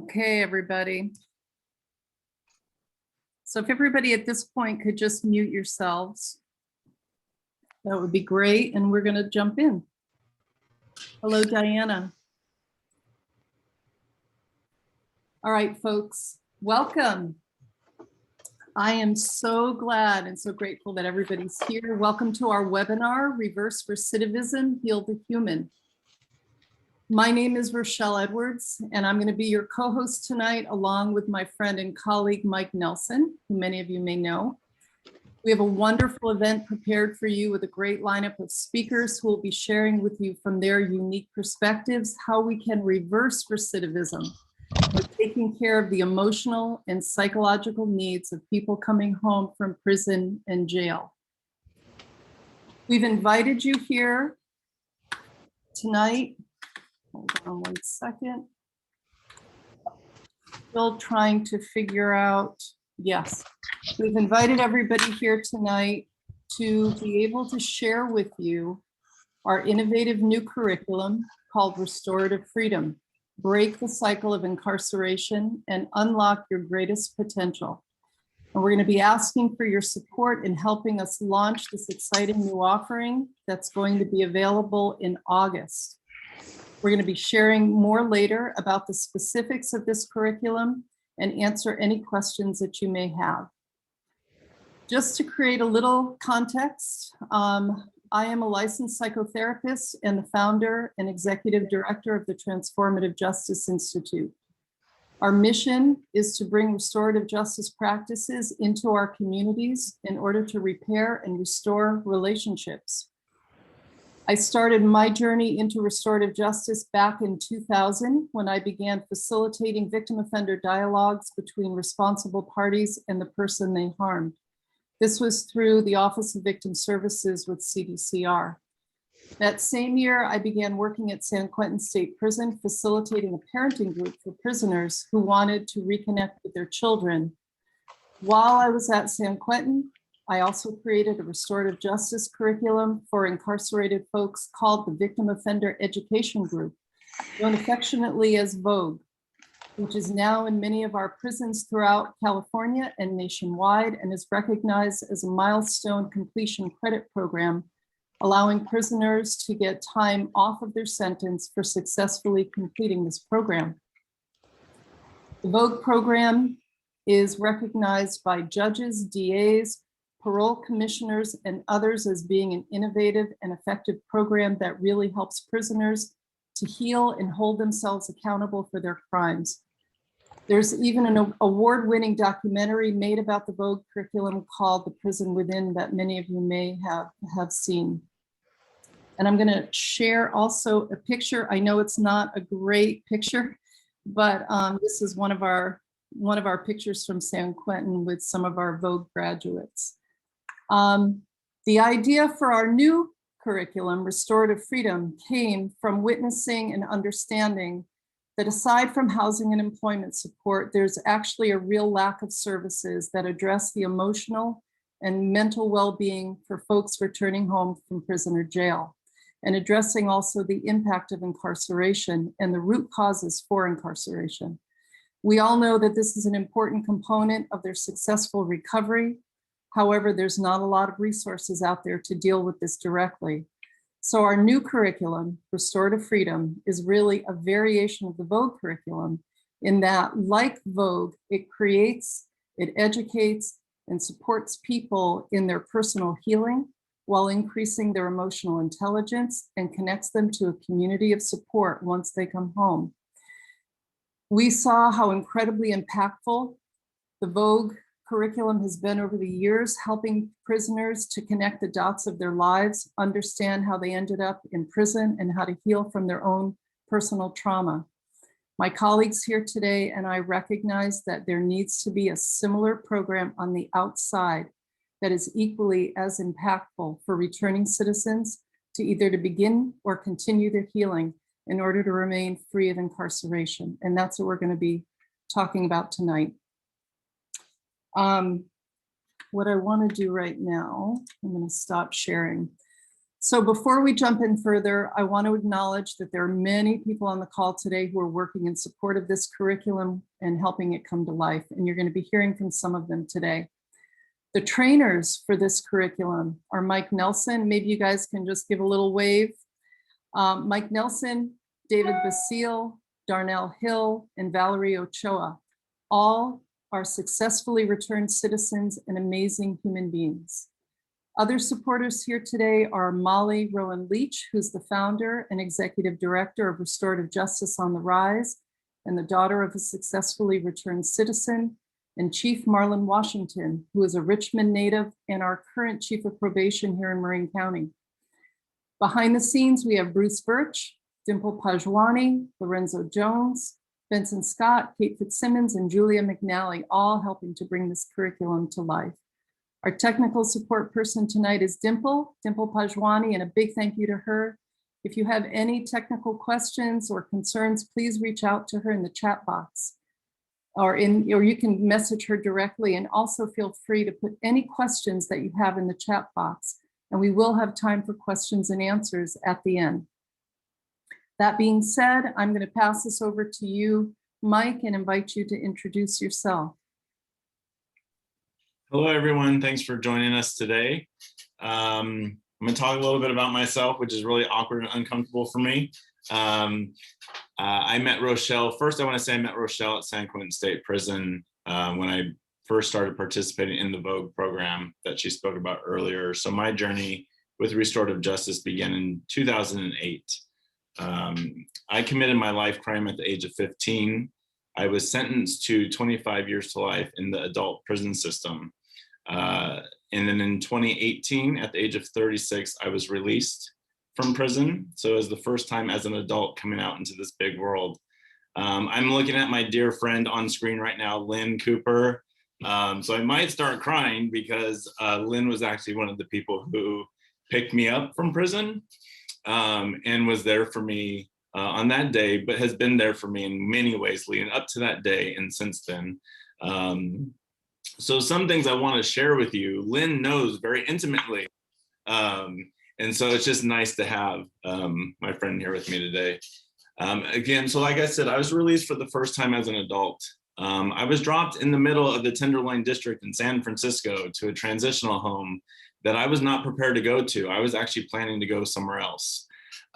Okay, everybody. So if everybody at this point could just mute yourselves, that would be great. And we're going to jump in. Hello, Diana. All right, folks, welcome. I am so glad and so grateful that everybody's here. Welcome to our webinar, Reverse Recidivism, Heal the Human. My name is Rochelle Edwards, and I'm going to be your co-host tonight, along with my friend and colleague, Mike Nelson, who many of you may know. We have a wonderful event prepared for you with a great lineup of speakers who will be sharing with you from their unique perspectives how we can reverse recidivism with taking care of the emotional and psychological needs of people coming home from prison and jail. We've invited you here tonight. Hold on one second. Still trying to figure out, yes. We've invited everybody here tonight to be able to share with you our innovative new curriculum called Restorative Freedom. Break the cycle of incarceration and unlock your greatest potential. And we're going to be asking for your support in helping us launch this exciting new offering that's going to be available in August. We're going to be sharing more later about the specifics of this curriculum and answer any questions that you may have. Just to create a little context, I am a licensed psychotherapist and the founder and executive director of the Transformative Justice Institute. Our mission is to bring restorative justice practices into our communities in order to repair and restore relationships. I started my journey into restorative justice back in 2000 when I began facilitating victim offender dialogues between responsible parties and the person they harmed. This was through the Office of Victim Services with CDCR. That same year, I began working at San Quentin State Prison, facilitating a parenting group for prisoners who wanted to reconnect with their children. While I was at San Quentin, I also created a restorative justice curriculum for incarcerated folks called the Victim Offender Education Group, known affectionately as Vogue, which is now in many of our prisons throughout California and nationwide and is recognized as a milestone completion credit program, allowing prisoners to get time off of their sentence for successfully completing this program. The Vogue program is recognized by judges, DAs, parole commissioners, and others as being an innovative and effective program that really helps prisoners to heal and hold themselves accountable for their crimes. There's even an award-winning documentary made about the Vogue curriculum called The Prison Within that many of you may have seen. And I'm going to share also a picture. I know it's not a great picture, but this is one of our pictures from San Quentin with some of our Vogue graduates. The idea for our new curriculum, Restorative Freedom, came from witnessing and understanding that aside from housing and employment support, there's actually a real lack of services that address the emotional and mental well-being for folks returning home from prison or jail, and addressing also the impact of incarceration and the root causes for incarceration. We all know that this is an important component of their successful recovery. However, there's not a lot of resources out there to deal with this directly. So our new curriculum, Restorative Freedom, is really a variation of the Vogue curriculum in that, like Vogue, it creates, it educates, and supports people in their personal healing while increasing their emotional intelligence and connects them to a community of support once they come home. We saw how incredibly impactful the Vogue curriculum has been over the years, helping prisoners to connect the dots of their lives, understand how they ended up in prison, and how to heal from their own personal trauma. My colleagues here today and I recognize that there needs to be a similar program on the outside that is equally as impactful for returning citizens to either to begin or continue their healing in order to remain free of incarceration. And that's what we're going to be talking about tonight. What I want to do right now, I'm going to stop sharing. So before we jump in further, I want to acknowledge that there are many people on the call today who are working in support of this curriculum and helping it come to life. And you're going to be hearing from some of them today. The trainers for this curriculum are Mike Nelson. Maybe you guys can just give a little wave. Mike Nelson, David Basile, Darnell Hill, and Valerie Ochoa. All are successfully returned citizens and amazing human beings. Other supporters here today are Molly Rowan Leach, who's the founder and executive director of Restorative Justice on the Rise, and the daughter of a successfully returned citizen, and Chief Marlon Washington, who is a Richmond native and our current chief of probation here in Marin County. Behind the scenes, we have Bruce Birch, Dimple Pajwani, Lorenzo Jones, Benson Scott, Kate Fitzsimmons, and Julia McNally, all helping to bring this curriculum to life. Our technical support person tonight is Dimple Pajwani, and a big thank you to her. If you have any technical questions or concerns, please reach out to her in the chat box, or you can message her directly, and also feel free to put any questions that you have in the chat box, and we will have time for questions and answers at the end. That being said, I'm going to pass this over to you, Mike, and invite you to introduce yourself. Hello, everyone. Thanks for joining us today. I'm going to talk a little bit about myself, which is really awkward and uncomfortable for me. I met Rochelle. First, I want to say I met Rochelle at San Quentin State Prison when I first started participating in the Vogue program that she spoke about earlier. So my journey with restorative justice began in 2008. I committed my life crime at the age of 15. I was sentenced to 25 years to life in the adult prison system. And then in 2018, at the age of 36, I was released from prison. So it was the first time as an adult coming out into this big world. I'm looking at my dear friend on screen right now, Lynn Cooper. So I might start crying because Lynn was actually one of the people who picked me up from prison and was there for me on that day, but has been there for me in many ways leading up to that day and since then. So some things I want to share with you, Lynn knows very intimately. And so it's just nice to have my friend here with me today. Again, so like I said, I was released for the first time as an adult. I was dropped in the middle of the Tenderloin District in San Francisco to a transitional home that I was not prepared to go to. I was actually planning to go somewhere else.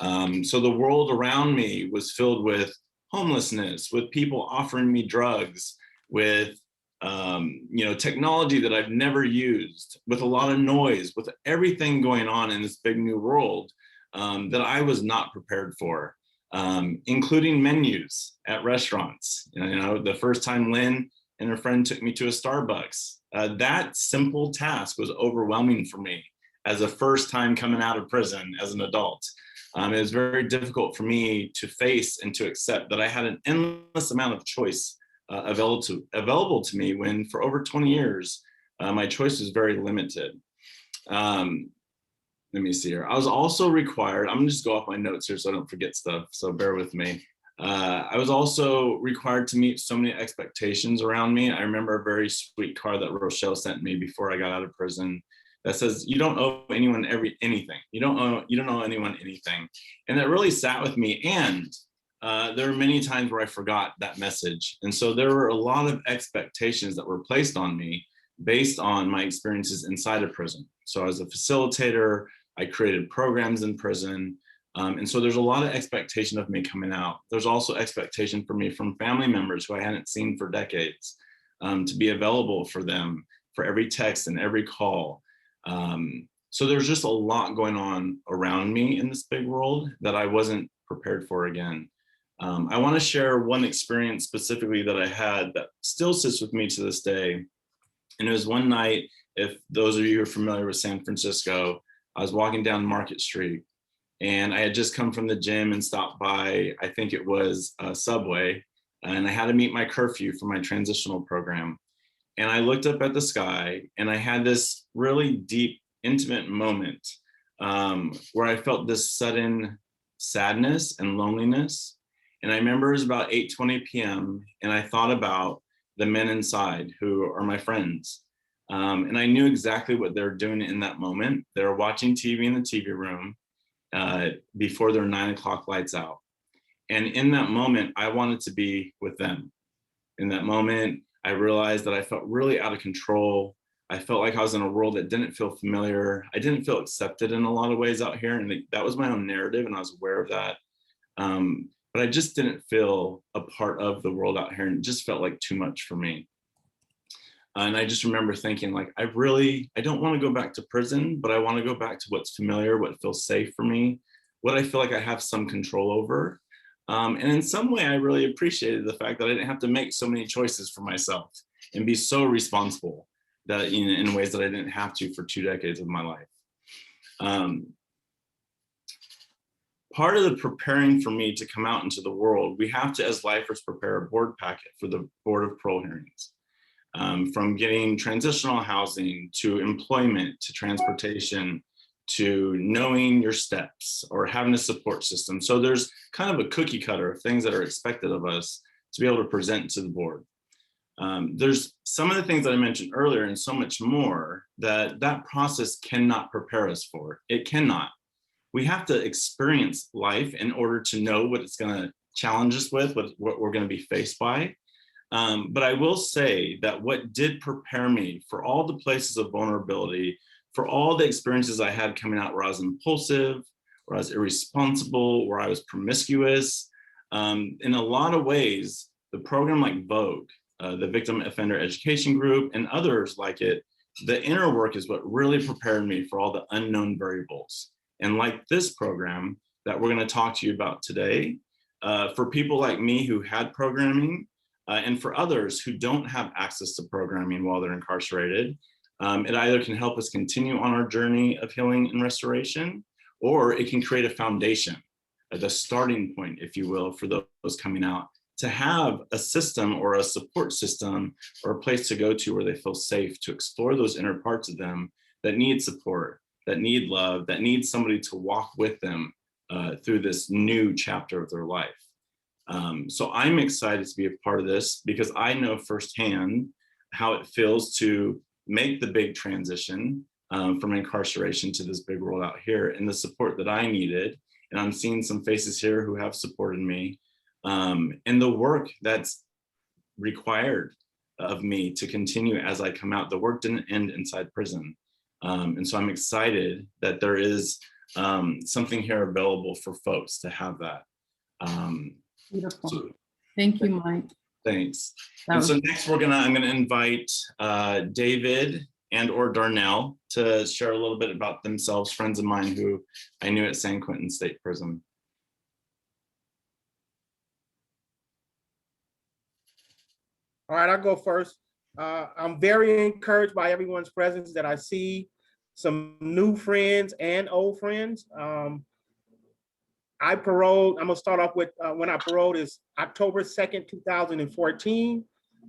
So the world around me was filled with homelessness, with people offering me drugs, with technology that I've never used, with a lot of noise, with everything going on in this big new world that I was not prepared for, including menus at restaurants. The first time Lynn and her friend took me to a Starbucks, that simple task was overwhelming for me as a first time coming out of prison as an adult. It was very difficult for me to face and to accept that I had an endless amount of choice available to me when for over 20 years, my choice was very limited. Let me see here. I was also required, I'm gonna just go off my notes here so I don't forget stuff, so bear with me. I was also required to meet so many expectations around me. I remember a very sweet card that Rochelle sent me before I got out of prison that says, you don't owe anyone anything. You don't owe anyone anything. And that really sat with me. And there were many times where I forgot that message. And so there were a lot of expectations that were placed on me based on my experiences inside of prison. So as a facilitator, I created programs in prison. And so there's a lot of expectation of me coming out. There's also expectation for me from family members who I hadn't seen for decades, to be available for them for every text and every call. So there's just a lot going on around me in this big world that I wasn't prepared for again. I want to share one experience specifically that I had that still sits with me to this day. And it was one night, if those of you who are familiar with San Francisco, I was walking down Market Street and I had just come from the gym and stopped by, I think it was Subway, and I had to meet my curfew for my transitional program. And I looked up at the sky and I had this really deep, intimate moment where I felt this sudden sadness and loneliness. And I remember it was about 8:20 p.m. and I thought about the men inside who are my friends. And I knew exactly what they were doing in that moment. They were watching TV in the TV room before their 9 o'clock lights out. And in that moment, I wanted to be with them. In that moment, I realized that I felt really out of control. I felt like I was in a world that didn't feel familiar. I didn't feel accepted in a lot of ways out here. And that was my own narrative, and I was aware of that. But I just didn't feel a part of the world out here, and it just felt like too much for me. And I just remember thinking, like, I don't want to go back to prison, but I want to go back to what's familiar, what feels safe for me, what I feel like I have some control over. And in some way, I really appreciated the fact that I didn't have to make so many choices for myself and be so responsible that in ways that I didn't have to for 2 decades of my life. Part of the preparing for me to come out into the world, we have to, as lifers, prepare a board packet for the Board of Parole hearings. From getting transitional housing to employment to transportation to knowing your steps or having a support system. So there's kind of a cookie cutter of things that are expected of us to be able to present to the board. There's some of the things that I mentioned earlier and so much more that process cannot prepare us for. It cannot. We have to experience life in order to know what it's going to challenge us with, what we're going to be faced by. But I will say that what did prepare me for all the places of vulnerability, for all the experiences I had coming out where I was impulsive, where I was irresponsible, where I was promiscuous, in a lot of ways, the program like Vogue, the Victim Offender Education Group, and others like it, the inner work is what really prepared me for all the unknown variables. And like this program that we're going to talk to you about today, for people like me who had programming, and for others who don't have access to programming while they're incarcerated, it either can help us continue on our journey of healing and restoration, or it can create a foundation, the starting point, if you will, for those coming out, to have a system or a support system or a place to go to where they feel safe to explore those inner parts of them that need support, that need love, that need somebody to walk with them through this new chapter of their life. So I'm excited to be a part of this because I know firsthand how it feels to make the big transition from incarceration to this big world out here, and the support that I needed. And I'm seeing some faces here who have supported me, and the work that's required of me to continue as I come out. The work didn't end inside prison. And so I'm excited that there is something here available for folks to have that. Beautiful. So, Thank you, Mike. thanks. That And was- so next I'm gonna invite David and or Darnell to share a little bit about themselves, friends of mine who I knew at San Quentin State Prison. All right, I'll go first. I'm very encouraged by everyone's presence that I see some new friends and old friends. I paroled, I'm gonna start off with when I paroled is October 2nd, 2014.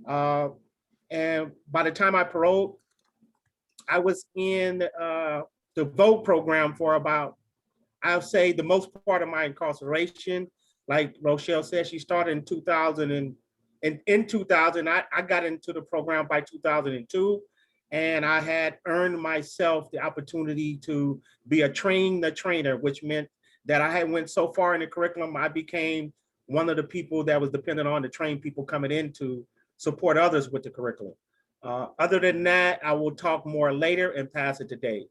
And by the time I paroled, I was in the Vogue program for about, I'll say the most part of my incarceration. Like Rochelle said, she started in 2000 and in 2000, I got into the program by 2002. And I had earned myself the opportunity to be a trainer, which meant that I had went so far in the curriculum, I became one of the people that was dependent on to train people coming in to support others with the curriculum. Other than that, I will talk more later and pass it to Dave.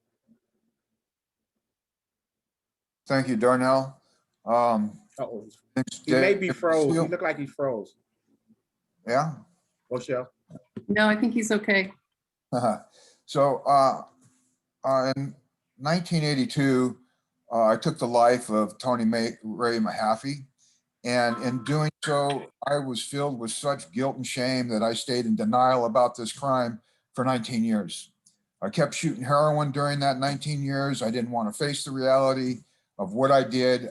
Thank you, Darnell. Uh-oh. He may be froze. He looked like he froze. Yeah. Rochelle. No, I think he's okay. So in 1982, I took the life of Tony Ray Mahaffey. And in doing so, I was filled with such guilt and shame that I stayed in denial about this crime for 19 years. I kept shooting heroin during that 19 years. I didn't want to face the reality of what I did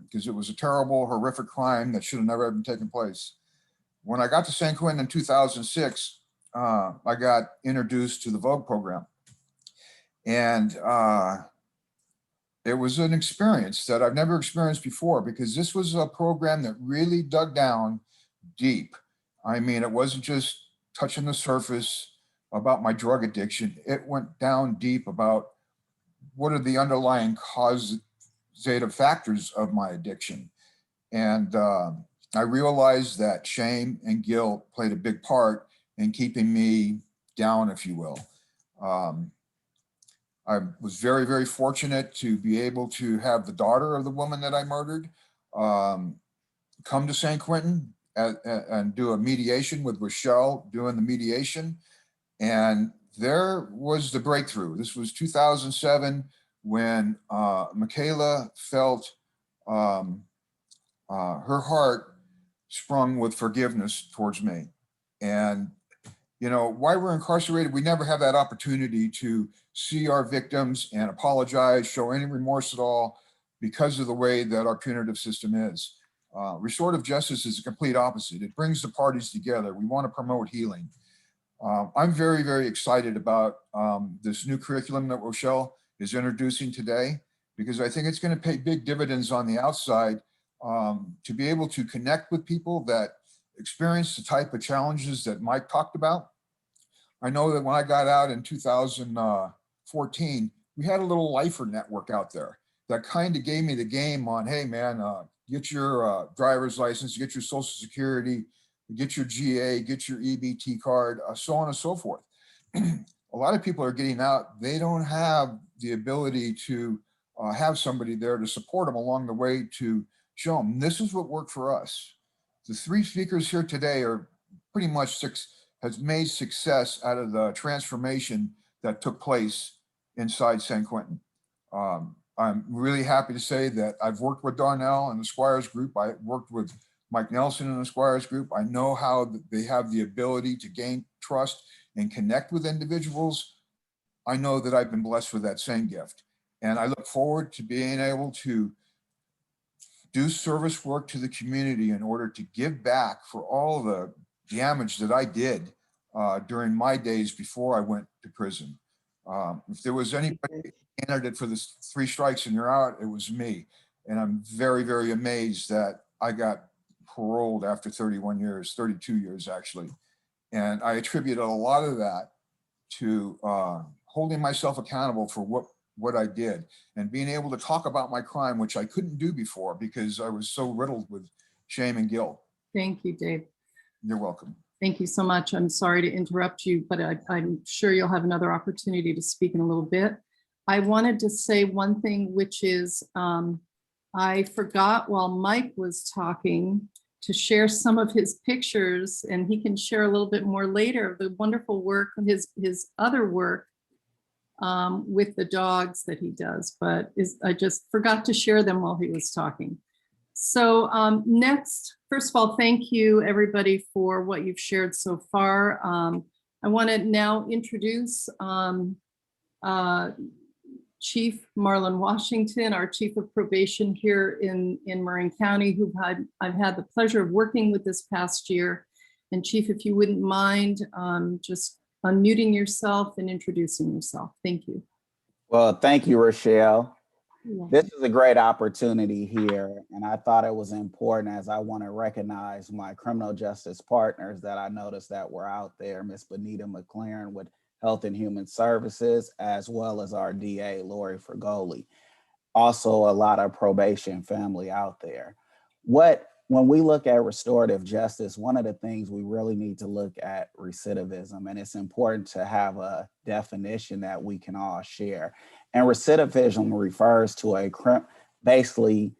because it was a terrible, horrific crime that should have never even taken place. When I got to San Quentin in 2006, I got introduced to the Vogue program. And it was an experience that I've never experienced before because this was a program that really dug down deep. I mean, it wasn't just touching the surface. about my drug addiction. It went down deep about what are the underlying causative factors of my addiction. And I realized that shame and guilt played a big part in keeping me down, if you will. I was very, very fortunate to be able to have the daughter of the woman that I murdered come to San Quentin and do a mediation with Rochelle doing the mediation. And there was the breakthrough. This was 2007 when Michaela felt her heart sprung with forgiveness towards me. And, you know, while we're incarcerated, we never have that opportunity to see our victims and apologize, show any remorse at all because of the way that our punitive system is. Restorative justice is the complete opposite. It brings the parties together. We want to promote healing. I'm very, very excited about this new curriculum that Rochelle is introducing today, because I think it's going to pay big dividends on the outside to be able to connect with people that experience the type of challenges that Mike talked about. I know that when I got out in 2014, we had a little lifer network out there that kind of gave me the game on, hey man, get your driver's license, get your social security, get your GA, get your EBT card, so on and so forth. A lot of people are getting out. They don't have the ability to have somebody there to support them along the way to show them this is what worked for us. The three speakers here today are pretty much has made success out of the transformation that took place inside San Quentin. I'm really happy to say that I've worked with Darnell and the Squires group. I worked with Mike Nelson and the Squires group. I know how they have the ability to gain trust and connect with individuals. I know that I've been blessed with that same gift. And I look forward to being able to do service work to the community in order to give back for all the damage that I did during my days before I went to prison. If there was anybody candidate for the 3 strikes and you're out, it was me. And I'm very, very amazed that I got paroled after 31 years, 32 years actually. And I attributed a lot of that to holding myself accountable for what I did and being able to talk about my crime, which I couldn't do before because I was so riddled with shame and guilt. Thank you, Dave. You're welcome. Thank you so much. I'm sorry to interrupt you, but I'm sure you'll have another opportunity to speak in a little bit. I wanted to say one thing, which is I forgot while Mike was talking to share some of his pictures, and he can share a little bit more later of the wonderful work, his other work with the dogs that he does, but I just forgot to share them while he was talking. So next, first of all, thank you everybody for what you've shared so far. I want to now introduce Chief Marlon Washington, our Chief of Probation here in Marin County, who I've had the pleasure of working with this past year. And Chief, if you wouldn't mind just unmuting yourself and introducing yourself. Thank you. Well, thank you, Rochelle. Yeah. This is a great opportunity here, and I thought it was important as I want to recognize my criminal justice partners that I noticed that were out there, Ms. Benita McLaren with Health and Human Services, as well as our DA, Lori Fergoli. Also a lot of probation family out there. When we look at restorative justice, one of the things we really need to look at recidivism, and it's important to have a definition that we can all share. And recidivism refers to basically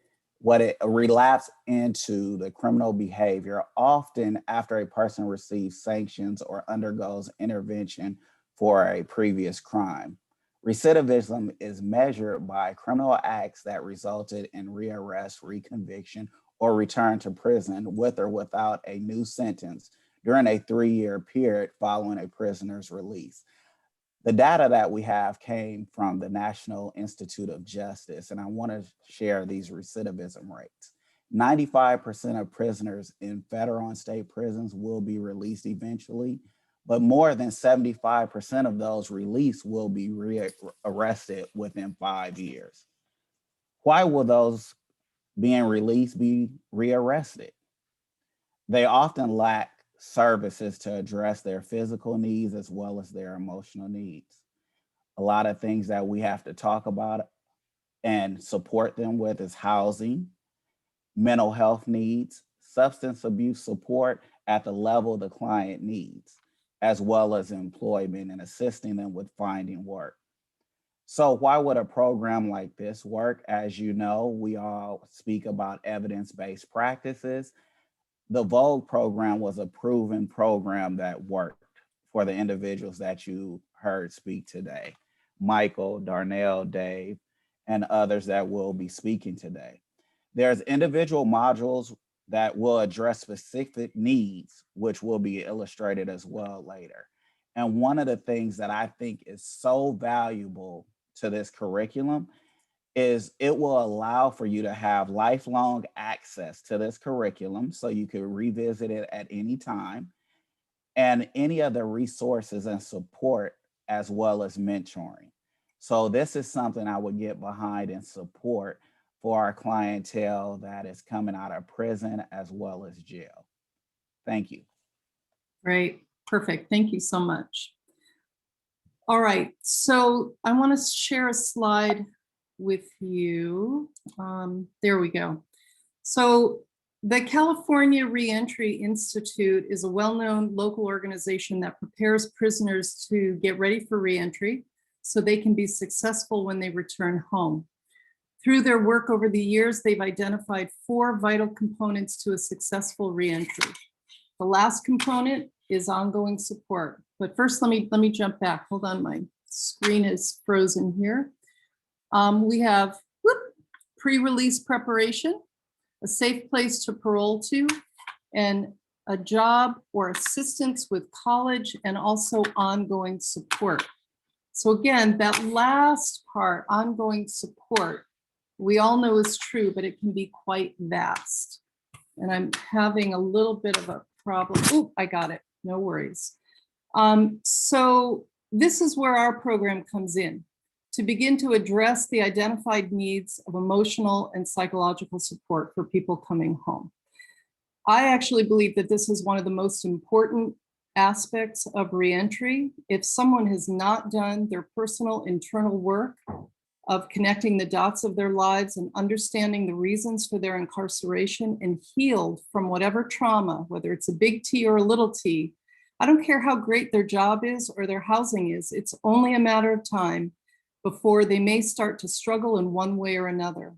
a relapse into the criminal behavior, often after a person receives sanctions or undergoes intervention for a previous crime. Recidivism is measured by criminal acts that resulted in rearrest, reconviction, or return to prison with or without a new sentence during a 3-year period following a prisoner's release. The data that we have came from the National Institute of Justice, and I want to share these recidivism rates. 95% of prisoners in federal and state prisons will be released eventually, but more than 75% of those released will be rearrested within 5 years. Why will those being released be rearrested? They often lack services to address their physical needs as well as their emotional needs. A lot of things that we have to talk about and support them with is housing, mental health needs, substance abuse support at the level the client needs, as well as employment and assisting them with finding work. So why would a program like this work? As you know, we all speak about evidence-based practices. The Vogue program was a proven program that worked for the individuals that you heard speak today. Michael, Darnell, Dave, and others that will be speaking today. There's individual modules that will address specific needs, which will be illustrated as well later. And one of the things that I think is so valuable to this curriculum is it will allow for you to have lifelong access to this curriculum so you can revisit it at any time, and any other resources and support as well as mentoring. So this is something I would get behind and support for our clientele that is coming out of prison as well as jail. Thank you. Great, perfect. Thank you so much. All right, so I want to share a slide with you. There we go. So the California Reentry Institute is a well-known local organization that prepares prisoners to get ready for reentry so they can be successful when they return home. Through their work over the years, they've identified 4 vital components to a successful reentry. The last component is ongoing support. But first, let me jump back. Hold on, my screen is frozen here. We have pre-release preparation, a safe place to parole to, and a job or assistance with college, and also ongoing support. So again, that last part, ongoing support, we all know is true, but it can be quite vast. And I'm having a little bit of a problem. Oh, I got it, no worries. So this is where our program comes in, to begin to address the identified needs of emotional and psychological support for people coming home. I actually believe that this is one of the most important aspects of reentry. If someone has not done their personal internal work of connecting the dots of their lives and understanding the reasons for their incarceration and healed from whatever trauma, whether it's a big T or a little t, I don't care how great their job is or their housing is, it's only a matter of time before they may start to struggle in one way or another.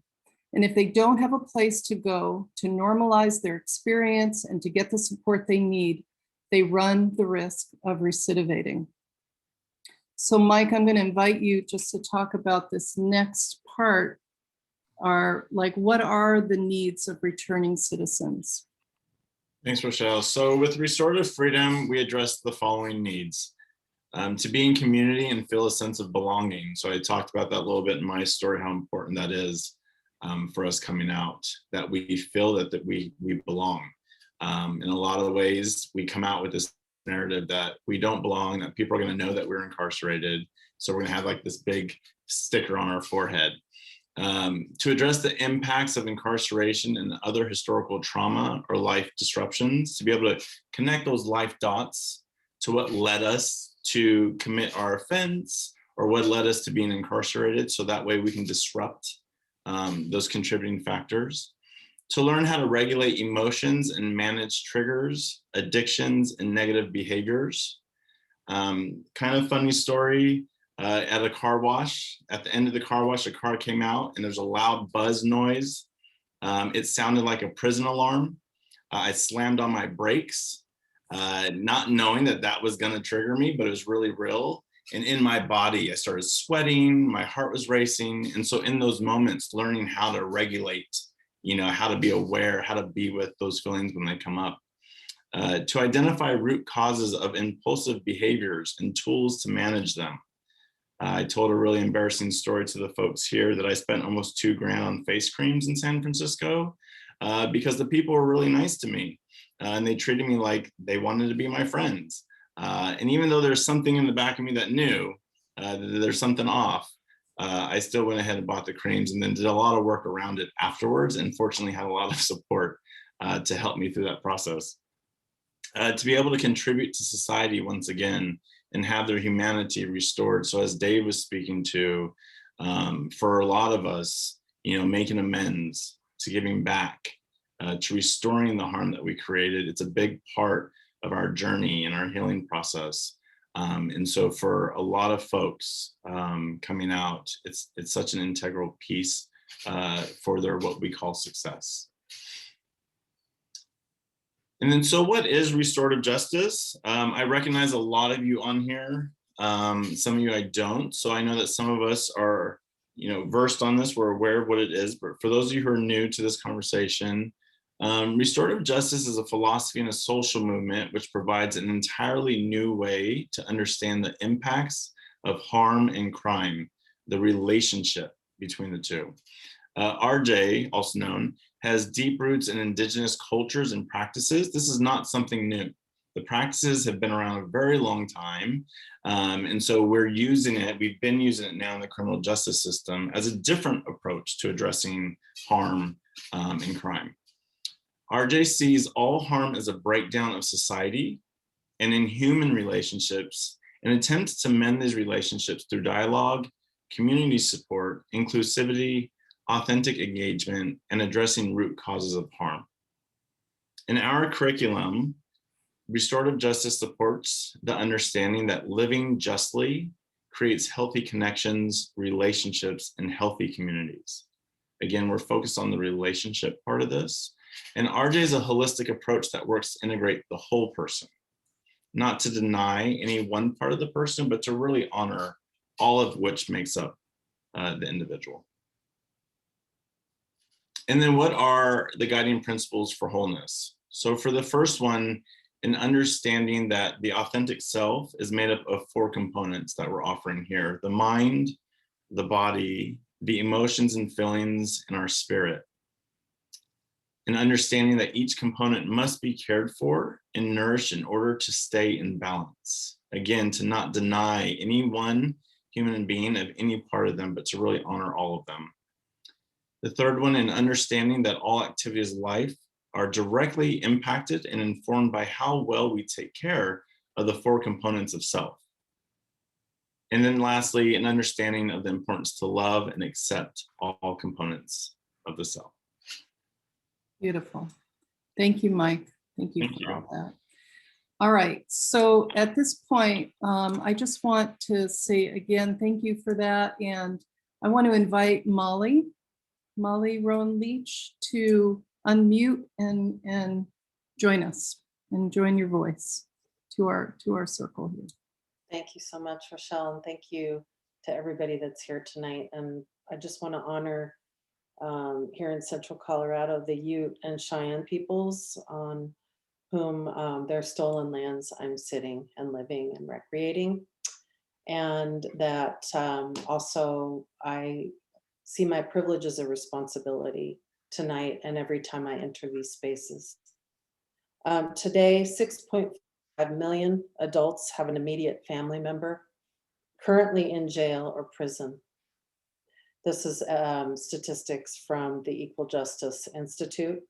And if they don't have a place to go to normalize their experience and to get the support they need, they run the risk of recidivating. So Mike, I'm going to invite you just to talk about this next part, what are the needs of returning citizens? Thanks, Rochelle. So with restorative freedom, we address the following needs. To be in community and feel a sense of belonging. So I talked about that a little bit in my story, how important that is for us coming out, that we feel that we belong. In a lot of ways, we come out with this narrative that we don't belong, that people are going to know that we're incarcerated. So we're going to have like this big sticker on our forehead. To address the impacts of incarceration and other historical trauma or life disruptions, to be able to connect those life dots to what led us to commit our offense or what led us to being incarcerated, so that way we can disrupt those contributing factors. To learn how to regulate emotions and manage triggers, addictions, and negative behaviors. Kind of funny story, at a car wash, at the end of the car wash, a car came out and there's a loud buzz noise. It sounded like a prison alarm. I slammed on my brakes, not knowing that that was gonna trigger me, but it was really real. And in my body, I started sweating, my heart was racing. And so in those moments, learning how to regulate, how to be aware, how to be with those feelings when they come up. To identify root causes of impulsive behaviors and tools to manage them. I told a really embarrassing story to the folks here that I spent almost $2,000 on face creams in San Francisco because the people were really nice to me and they treated me like they wanted to be my friends. And even though there's something in the back of me that knew that there's something off, I still went ahead and bought the creams and then did a lot of work around it afterwards, and fortunately had a lot of support to help me through that process. to be able to contribute to society once again and have their humanity restored. So as Dave was speaking to, for a lot of us, making amends, to giving back, to restoring the harm that we created, it's a big part of our journey and our healing process. And so for a lot of folks coming out, it's such an integral piece for their what we call success. And then, so what is restorative justice? I recognize a lot of you on here. Some of you I don't. So I know that some of us are, versed on this. We're aware of what it is. But for those of you who are new to this conversation, restorative justice is a philosophy and a social movement which provides an entirely new way to understand the impacts of harm and crime, the relationship between the two. RJ, also known, has deep roots in indigenous cultures and practices. This is not something new. The practices have been around a very long time. And so we're using it, we've been using it now in the criminal justice system as a different approach to addressing harm and crime. RJ sees all harm as a breakdown of society and in human relationships, and attempts to mend these relationships through dialogue, community support, inclusivity, authentic engagement, and addressing root causes of harm. In our curriculum, restorative justice supports the understanding that living justly creates healthy connections, relationships, and healthy communities. Again, we're focused on the relationship part of this. And RJ is a holistic approach that works to integrate the whole person, not to deny any one part of the person, but to really honor all of which makes up the individual. And then what are the guiding principles for wholeness? So for the first one, an understanding that the authentic self is made up of 4 components that we're offering here: the mind, the body, the emotions and feelings, and our spirit. An understanding that each component must be cared for and nourished in order to stay in balance. Again, to not deny any one human being of any part of them, but to really honor all of them. The third one, an understanding that all activities of life are directly impacted and informed by how well we take care of the 4 components of self. And then lastly, an understanding of the importance to love and accept all components of the self. Beautiful. Thank you, Mike. Thank you Thank for you. all that. All right, so at this point, I just want to say again, thank you for that. And I want to invite Molly Rowan Leach, to unmute and join us and join your voice to our circle here. Thank you so much, Rochelle, and thank you to everybody that's here tonight. And I just want to honor here in Central Colorado, the Ute and Cheyenne peoples on whom their stolen lands I'm sitting and living and recreating. And that also I see my privilege as a responsibility tonight and every time I enter these spaces. Today, 6.5 million adults have an immediate family member currently in jail or prison. This is statistics from the Equal Justice Institute.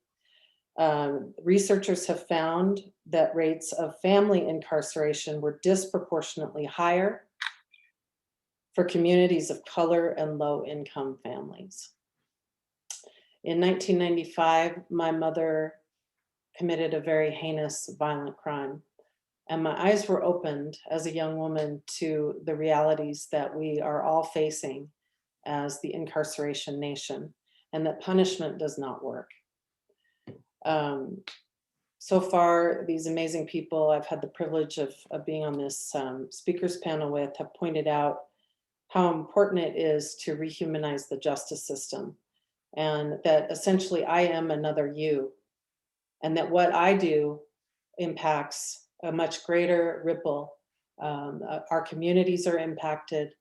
Researchers have found that rates of family incarceration were disproportionately higher for communities of color and low-income families. In 1995, my mother committed a very heinous, violent crime, and my eyes were opened as a young woman to the realities that we are all facing as the incarceration nation, and that punishment does not work. So far, these amazing people I've had the privilege of being on this speakers panel with have pointed out how important it is to rehumanize the justice system, and that essentially I am another you, and that what I do impacts a much greater ripple. Our communities are impacted,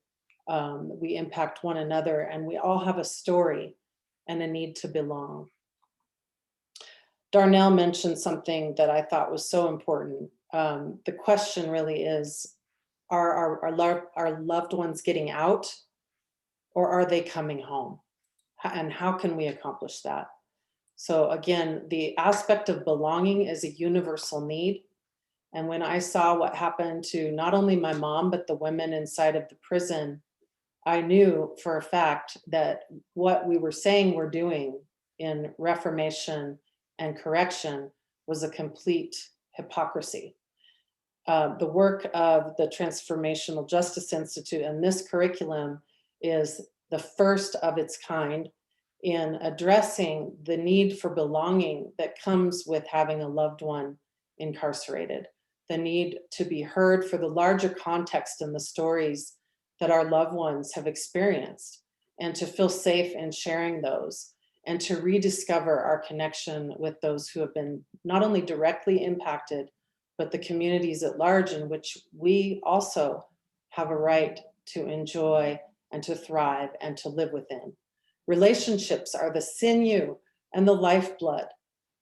we impact one another, and we all have a story and a need to belong. Darnell mentioned something that I thought was so important. The question really is, are our loved ones getting out, or are they coming home? And how can we accomplish that? So again, the aspect of belonging is a universal need. And when I saw what happened to not only my mom, but the women inside of the prison, I knew for a fact that what we were saying we're doing in reformation and correction was a complete hypocrisy. The work of the Transformational Justice Institute and this curriculum is the first of its kind in addressing the need for belonging that comes with having a loved one incarcerated, the need to be heard for the larger context and the stories that our loved ones have experienced, and to feel safe in sharing those, and to rediscover our connection with those who have been not only directly impacted, but the communities at large in which we also have a right to enjoy and to thrive and to live within. Relationships are the sinew and the lifeblood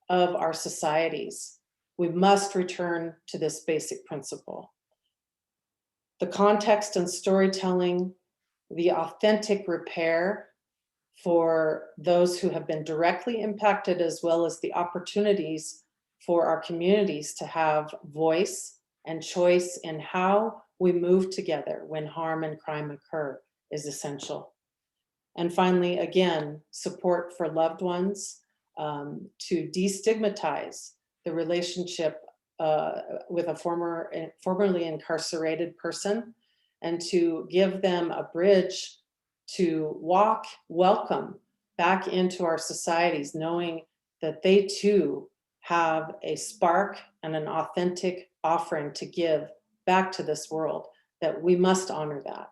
of our societies. We must return to this basic principle. The context and storytelling, the authentic repair for those who have been directly impacted, as well as the opportunities for our communities to have voice and choice in how we move together when harm and crime occur, is essential. And finally, again, support for loved ones, to destigmatize the relationship with a formerly incarcerated person, and to give them a bridge to welcome back into our societies, knowing that they too have a spark and an authentic offering to give back to this world, that we must honor that.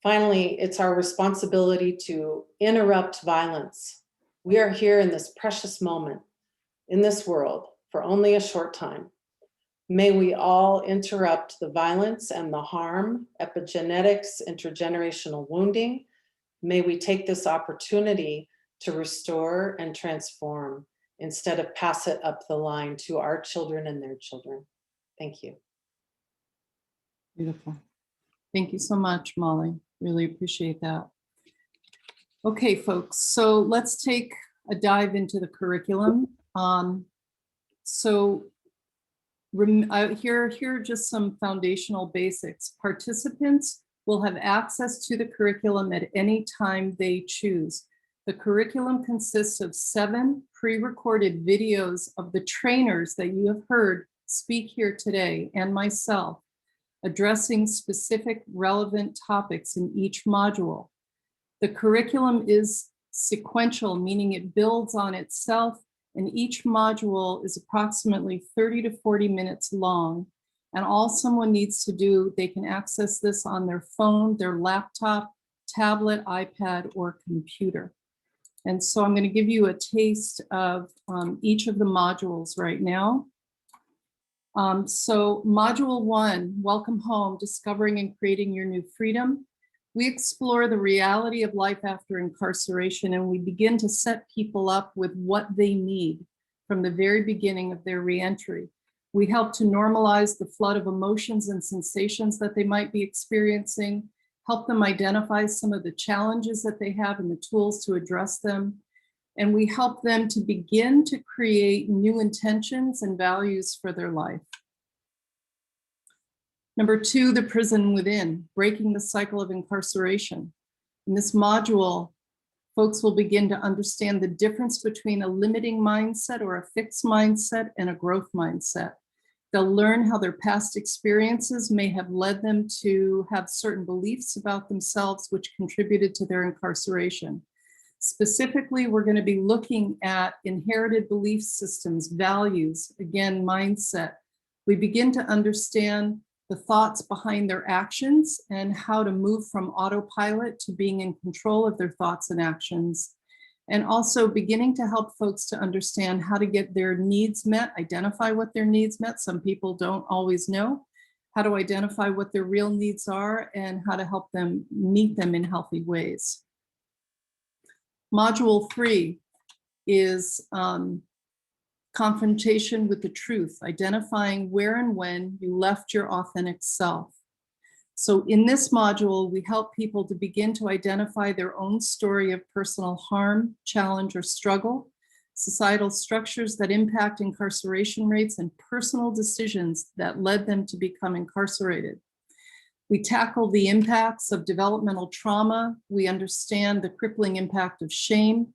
Finally, it's our responsibility to interrupt violence. We are here in this precious moment in this world for only a short time. May we all interrupt the violence and the harm, epigenetics, intergenerational wounding. May we take this opportunity to restore and transform instead of pass it up the line to our children and their children. Thank you. Beautiful. Thank you so much, Molly. Really appreciate that. Okay, folks, so let's take a dive into the curriculum. Here are just some foundational basics. Participants will have access to the curriculum at any time they choose. The curriculum consists of 7 pre-recorded videos of the trainers that you have heard speak here today, and myself, addressing specific relevant topics in each module. The curriculum is sequential, meaning it builds on itself, and each module is approximately 30 to 40 minutes long. And all someone needs to do, they can access this on their phone, their laptop, tablet, iPad, or computer. And so I'm going to give you a taste of each of the modules right now. So module 1, Welcome Home, Discovering and Creating Your New Freedom. We explore the reality of life after incarceration, and we begin to set people up with what they need from the very beginning of their reentry. We help to normalize the flood of emotions and sensations that they might be experiencing, help them identify some of the challenges that they have and the tools to address them. And we help them to begin to create new intentions and values for their life. Number 2, the prison within, breaking the cycle of incarceration. In this module, folks will begin to understand the difference between a limiting mindset or a fixed mindset and a growth mindset. They'll learn how their past experiences may have led them to have certain beliefs about themselves which contributed to their incarceration. Specifically, we're going to be looking at inherited belief systems, values, again, mindset. We begin to understand the thoughts behind their actions and how to move from autopilot to being in control of their thoughts and actions. And also beginning to help folks to understand how to get their needs met, identify what their needs met. Some people don't always know how to identify what their real needs are and how to help them meet them in healthy ways. Module 3 is confrontation with the truth, identifying where and when you left your authentic self. So in this module, we help people to begin to identify their own story of personal harm, challenge, or struggle, societal structures that impact incarceration rates, and personal decisions that led them to become incarcerated. We tackle the impacts of developmental trauma. We understand the crippling impact of shame.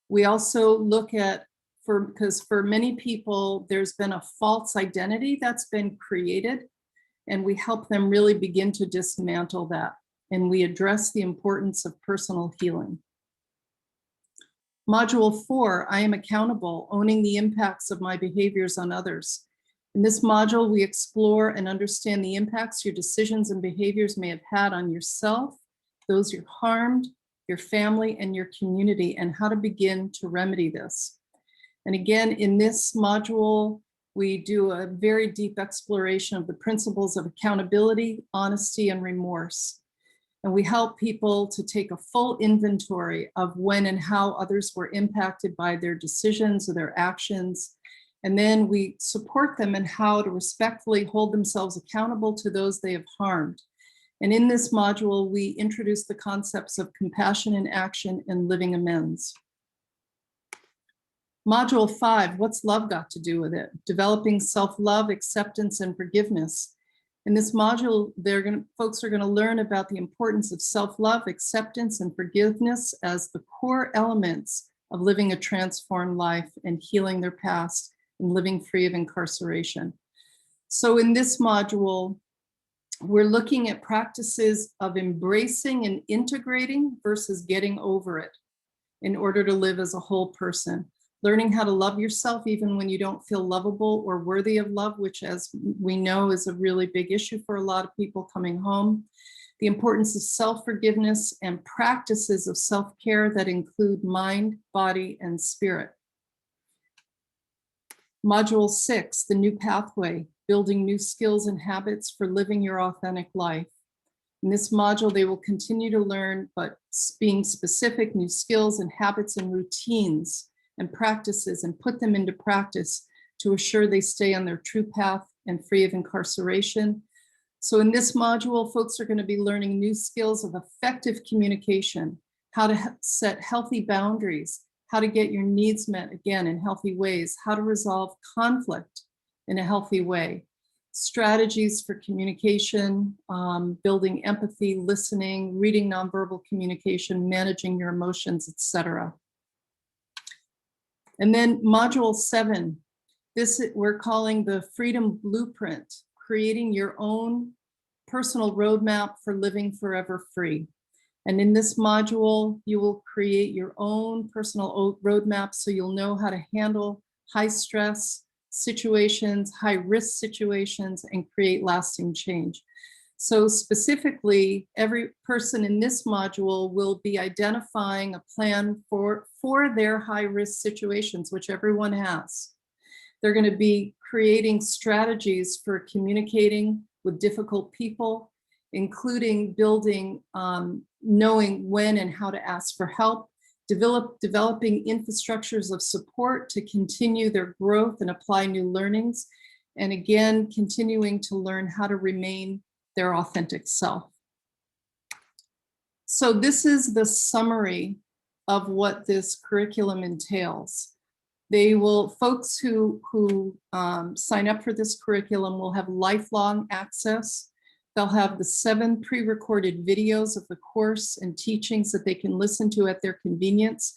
We also look at, because for many people, there's been a false identity that's been created, and we help them really begin to dismantle that. And we address the importance of personal healing. Module 4, I am accountable, owning the impacts of my behaviors on others. In this module, we explore and understand the impacts your decisions and behaviors may have had on yourself, those you're harmed, your family, and your community, and how to begin to remedy this. And again, in this module, we do a very deep exploration of the principles of accountability, honesty, and remorse. And we help people to take a full inventory of when and how others were impacted by their decisions or their actions. And then we support them in how to respectfully hold themselves accountable to those they have harmed. And in this module, we introduce the concepts of compassion in action and living amends. Module 5, what's love got to do with it? Developing self-love, acceptance, and forgiveness. In this module, folks are gonna learn about the importance of self-love, acceptance, and forgiveness as the core elements of living a transformed life and healing their past and living free of incarceration. So in this module, we're looking at practices of embracing and integrating versus getting over it in order to live as a whole person. Learning how to love yourself even when you don't feel lovable or worthy of love, which, as we know, is a really big issue for a lot of people coming home. The importance of self-forgiveness and practices of self-care that include mind, body, and spirit. Module 6, the new pathway, building new skills and habits for living your authentic life. In this module, they will continue to learn, but being specific, new skills and habits and routines and practices, and put them into practice to assure they stay on their true path and free of incarceration. So in this module, folks are going to be learning new skills of effective communication, how to set healthy boundaries, how to get your needs met, again, in healthy ways, how to resolve conflict in a healthy way, strategies for communication, building empathy, listening, reading nonverbal communication, managing your emotions, etc. And then module 7, this we're calling the Freedom Blueprint, creating your own personal roadmap for living forever free. And in this module, you will create your own personal roadmap so you'll know how to handle high stress situations, high risk situations, and create lasting change. So specifically, every person in this module will be identifying a plan for their high risk situations, which everyone has. They're going to be creating strategies for communicating with difficult people, including building, knowing when and how to ask for help, developing infrastructures of support to continue their growth and apply new learnings, and again, continuing to learn how to remain their authentic self. So this is the summary of what this curriculum entails. Folks who sign up for this curriculum will have lifelong access. They'll have the 7 pre-recorded videos of the course and teachings that they can listen to at their convenience.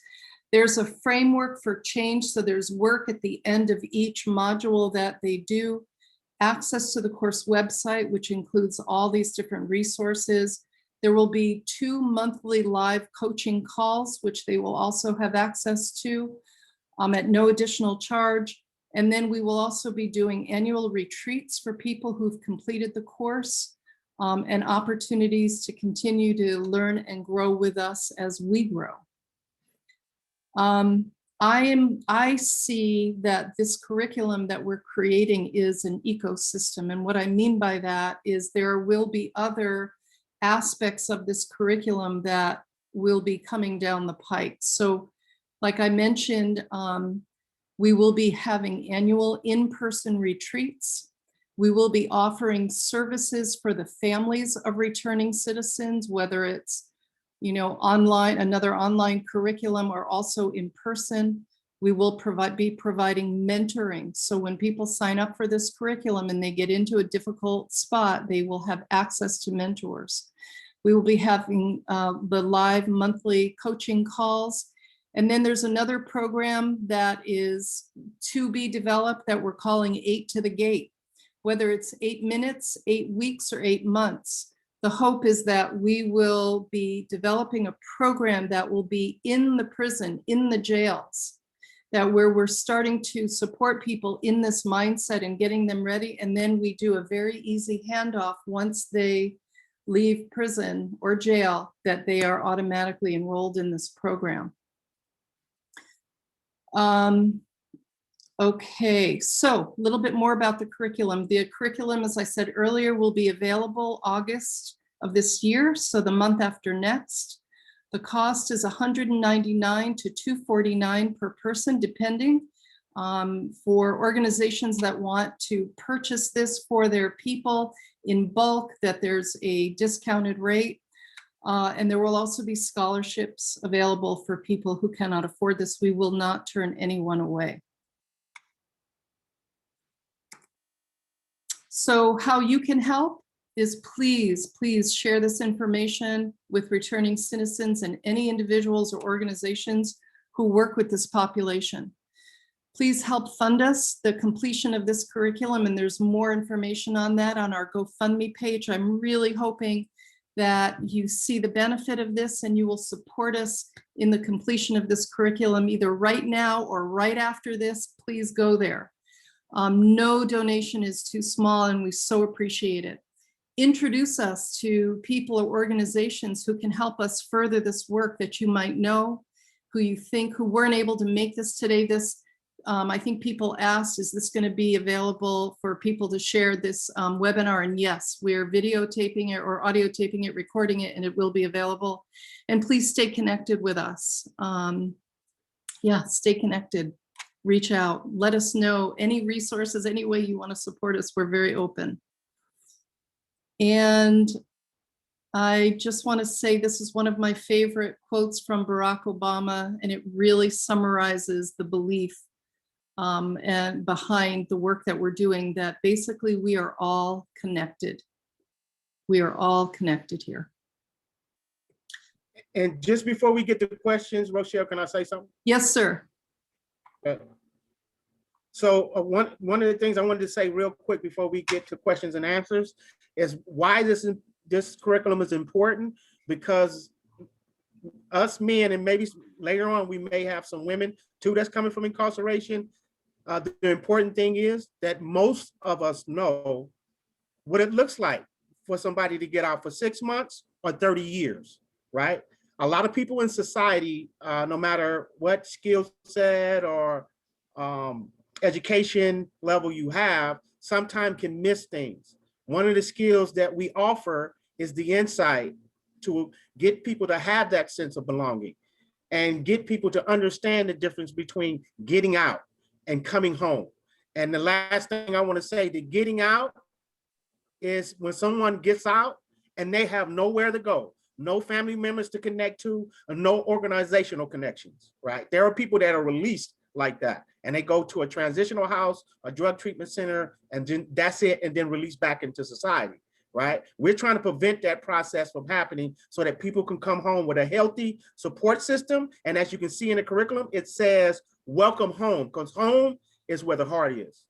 There's a framework for change, so there's work at the end of each module that they do. Access to the course website, which includes all these different resources. There will be 2 monthly live coaching calls, which they will also have access to at no additional charge. And then we will also be doing annual retreats for people who've completed the course, and opportunities to continue to learn and grow with us as we grow. I see that this curriculum that we're creating is an ecosystem. And what I mean by that is there will be other aspects of this curriculum that will be coming down the pike. So like I mentioned, we will be having annual in-person retreats. We will be offering services for the families of returning citizens, whether it's, online, another online curriculum, or also in person. We will be providing mentoring. So when people sign up for this curriculum and they get into a difficult spot, they will have access to mentors. We will be having the live monthly coaching calls. And then there's another program that is to be developed that we're calling 8 to the Gate. Whether it's 8 minutes, 8 weeks, or 8 months, the hope is that we will be developing a program that will be in the prison, in the jails, that where we're starting to support people in this mindset and getting them ready. And then we do a very easy handoff once they leave prison or jail, that they are automatically enrolled in this program. Okay, so a little bit more about the curriculum. The curriculum, as I said earlier, will be available August of this year, so the month after next. The cost is $199 to $249 per person, depending. For organizations that want to purchase this for their people in bulk, that there's a discounted rate. And there will also be scholarships available for people who cannot afford this. We will not turn anyone away. So how you can help is please share this information with returning citizens and any individuals or organizations who work with this population. Please help fund us, the completion of this curriculum, and there's more information on that on our GoFundMe page. I'm really hoping that you see the benefit of this and you will support us in the completion of this curriculum, either right now or right after this. Please go there. No donation is too small, and we so appreciate it. Introduce us to people or organizations who can help us further this work that you might know, who you think who weren't able to make this today. I think people asked, is this going to be available for people to share this webinar? And yes, we're videotaping it or audio taping it, recording it, and it will be available. And please stay connected with us. Yeah, stay connected. Reach out, let us know any resources, any way you want to support us. We're very open. And I just want to say this is one of my favorite quotes from Barack Obama, and it really summarizes the belief and behind the work that we're doing, that basically we are all connected. We are all connected here. And just before we get to questions, Rochelle, can I say something? Yes, sir. So one of the things I wanted to say real quick before we get to questions and answers is why this curriculum is important, because us men, and maybe later on we may have some women too that's coming from incarceration. The important thing is that most of us know what it looks like for somebody to get out for 6 months or 30 years, right? A lot of people in society, no matter what skill set or education level you have, sometimes can miss things. One of the skills that we offer is the insight to get people to have that sense of belonging and get people to understand the difference between getting out and coming home. And the last thing I want to say, the getting out is when someone gets out and they have nowhere to go, no family members to connect to, and no organizational connections, right? There are people that are released like that, and they go to a transitional house, a drug treatment center, and then that's it, and then released back into society, right? We're trying to prevent that process from happening so that people can come home with a healthy support system. And as you can see in the curriculum, it says, welcome home, because home is where the heart is.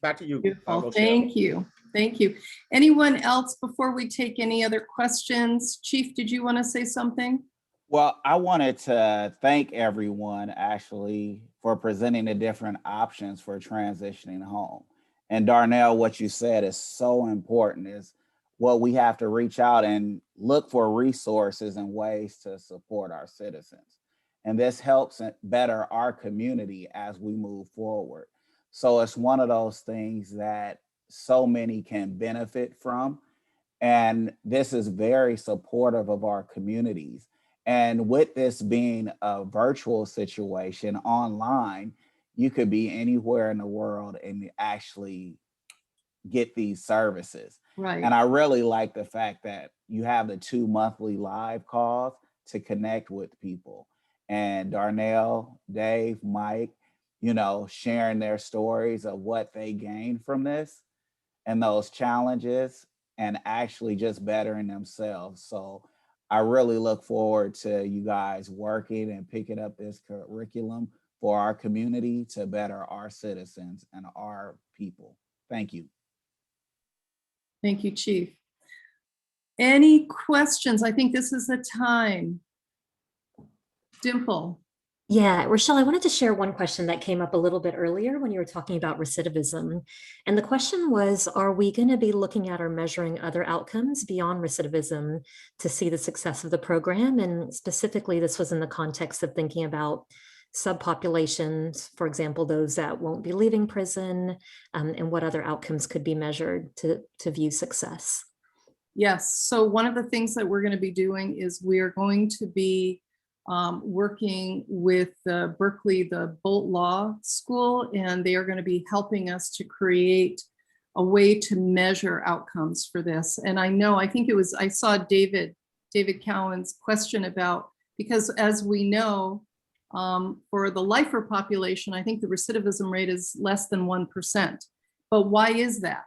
Back to you. Beautiful. Thank you. Thank you. Anyone else before we take any other questions? Chief, did you want to say something? Well, I wanted to thank everyone actually for presenting the different options for transitioning home. And Darnell, what you said is so important, is what we have to reach out and look for resources and ways to support our citizens. And this helps better our community as we move forward. So it's one of those things that so many can benefit from. And this is very supportive of our communities. And with this being a virtual situation online, you could be anywhere in the world and actually get these services. Right. And I really like the fact that you have the 2 monthly live calls to connect with people. and Darnell, Dave, Mike, you know, sharing their stories of what they gained from this and those challenges and actually just bettering themselves. So I really look forward to you guys working and picking up this curriculum for our community to better our citizens and our people. Thank you. Thank you, Chief. Any questions? I think this is the time. Dimple. Yeah, Rochelle, I wanted to share one question that came up a little bit earlier when you were talking about recidivism. And the question was, are we going to be looking at or measuring other outcomes beyond recidivism to see the success of the program? And specifically, this was in the context of thinking about subpopulations, for example, those that won't be leaving prison, and what other outcomes could be measured to view success. Yes, so one of the things that we're going to be doing is we are going to be working with Berkeley, the Bolt Law School, and they are going to be helping us to create a way to measure outcomes for this. And I think it was, I saw David Cowan's question about, because as we know, for the lifer population, I think the recidivism rate is less than 1%. But why is that?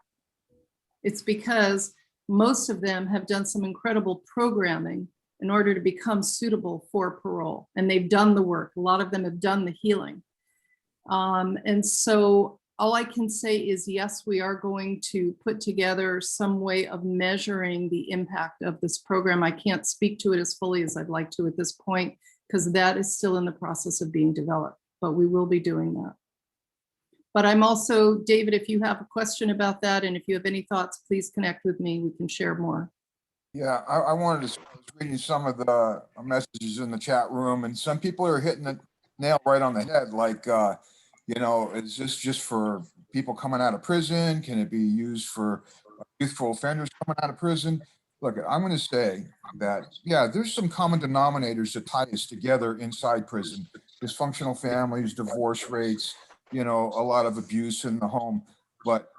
It's because most of them have done some incredible programming in order to become suitable for parole. And they've done the work. A lot of them have done the healing. And so all I can say is, yes, we are going to put together some way of measuring the impact of this program. I can't speak to it as fully as I'd like to at this point, because that is still in the process of being developed, but we will be doing that. But I'm also, David, if you have a question about that, and if you have any thoughts, please connect with me. We can share more. Yeah, I wanted to, I was reading some of the messages in the chat room, and some people are hitting the nail right on the head. Like, you know, is this just for people coming out of prison? Can it be used for youthful offenders coming out of prison? Look, I'm going to say that, yeah, there's some common denominators that tie us together inside prison. Dysfunctional families, divorce rates, you know, a lot of abuse in the home. But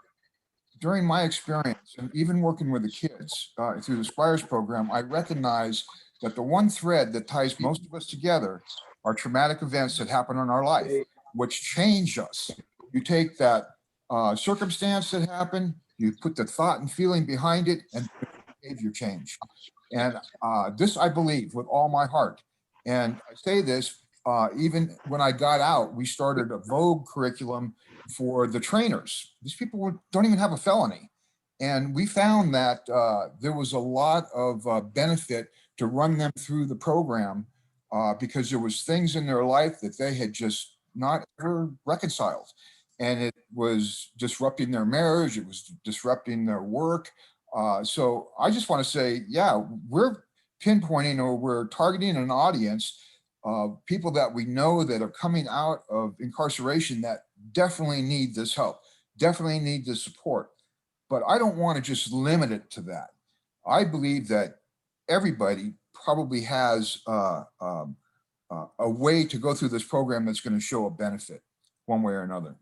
during my experience, and even working with the kids through the Spires program, I recognize that the one thread that ties most of us together are traumatic events that happen in our life, which change us. You take that circumstance that happened, you put the thought and feeling behind it, and behavior change. And this I believe with all my heart. And I say this, even when I got out, we started a Vogue curriculum for the trainers. These people don't even have a felony. And we found that there was a lot of benefit to run them through the program because there was things in their life that they had just not ever reconciled. And it was disrupting their marriage, it was disrupting their work. So I just want to say, yeah, we're pinpointing or we're targeting an audience of people that we know that are coming out of incarceration that definitely need this help, definitely need this support. But I don't want to just limit it to that. I believe that everybody probably has a way to go through this program that's going to show a benefit one way or another.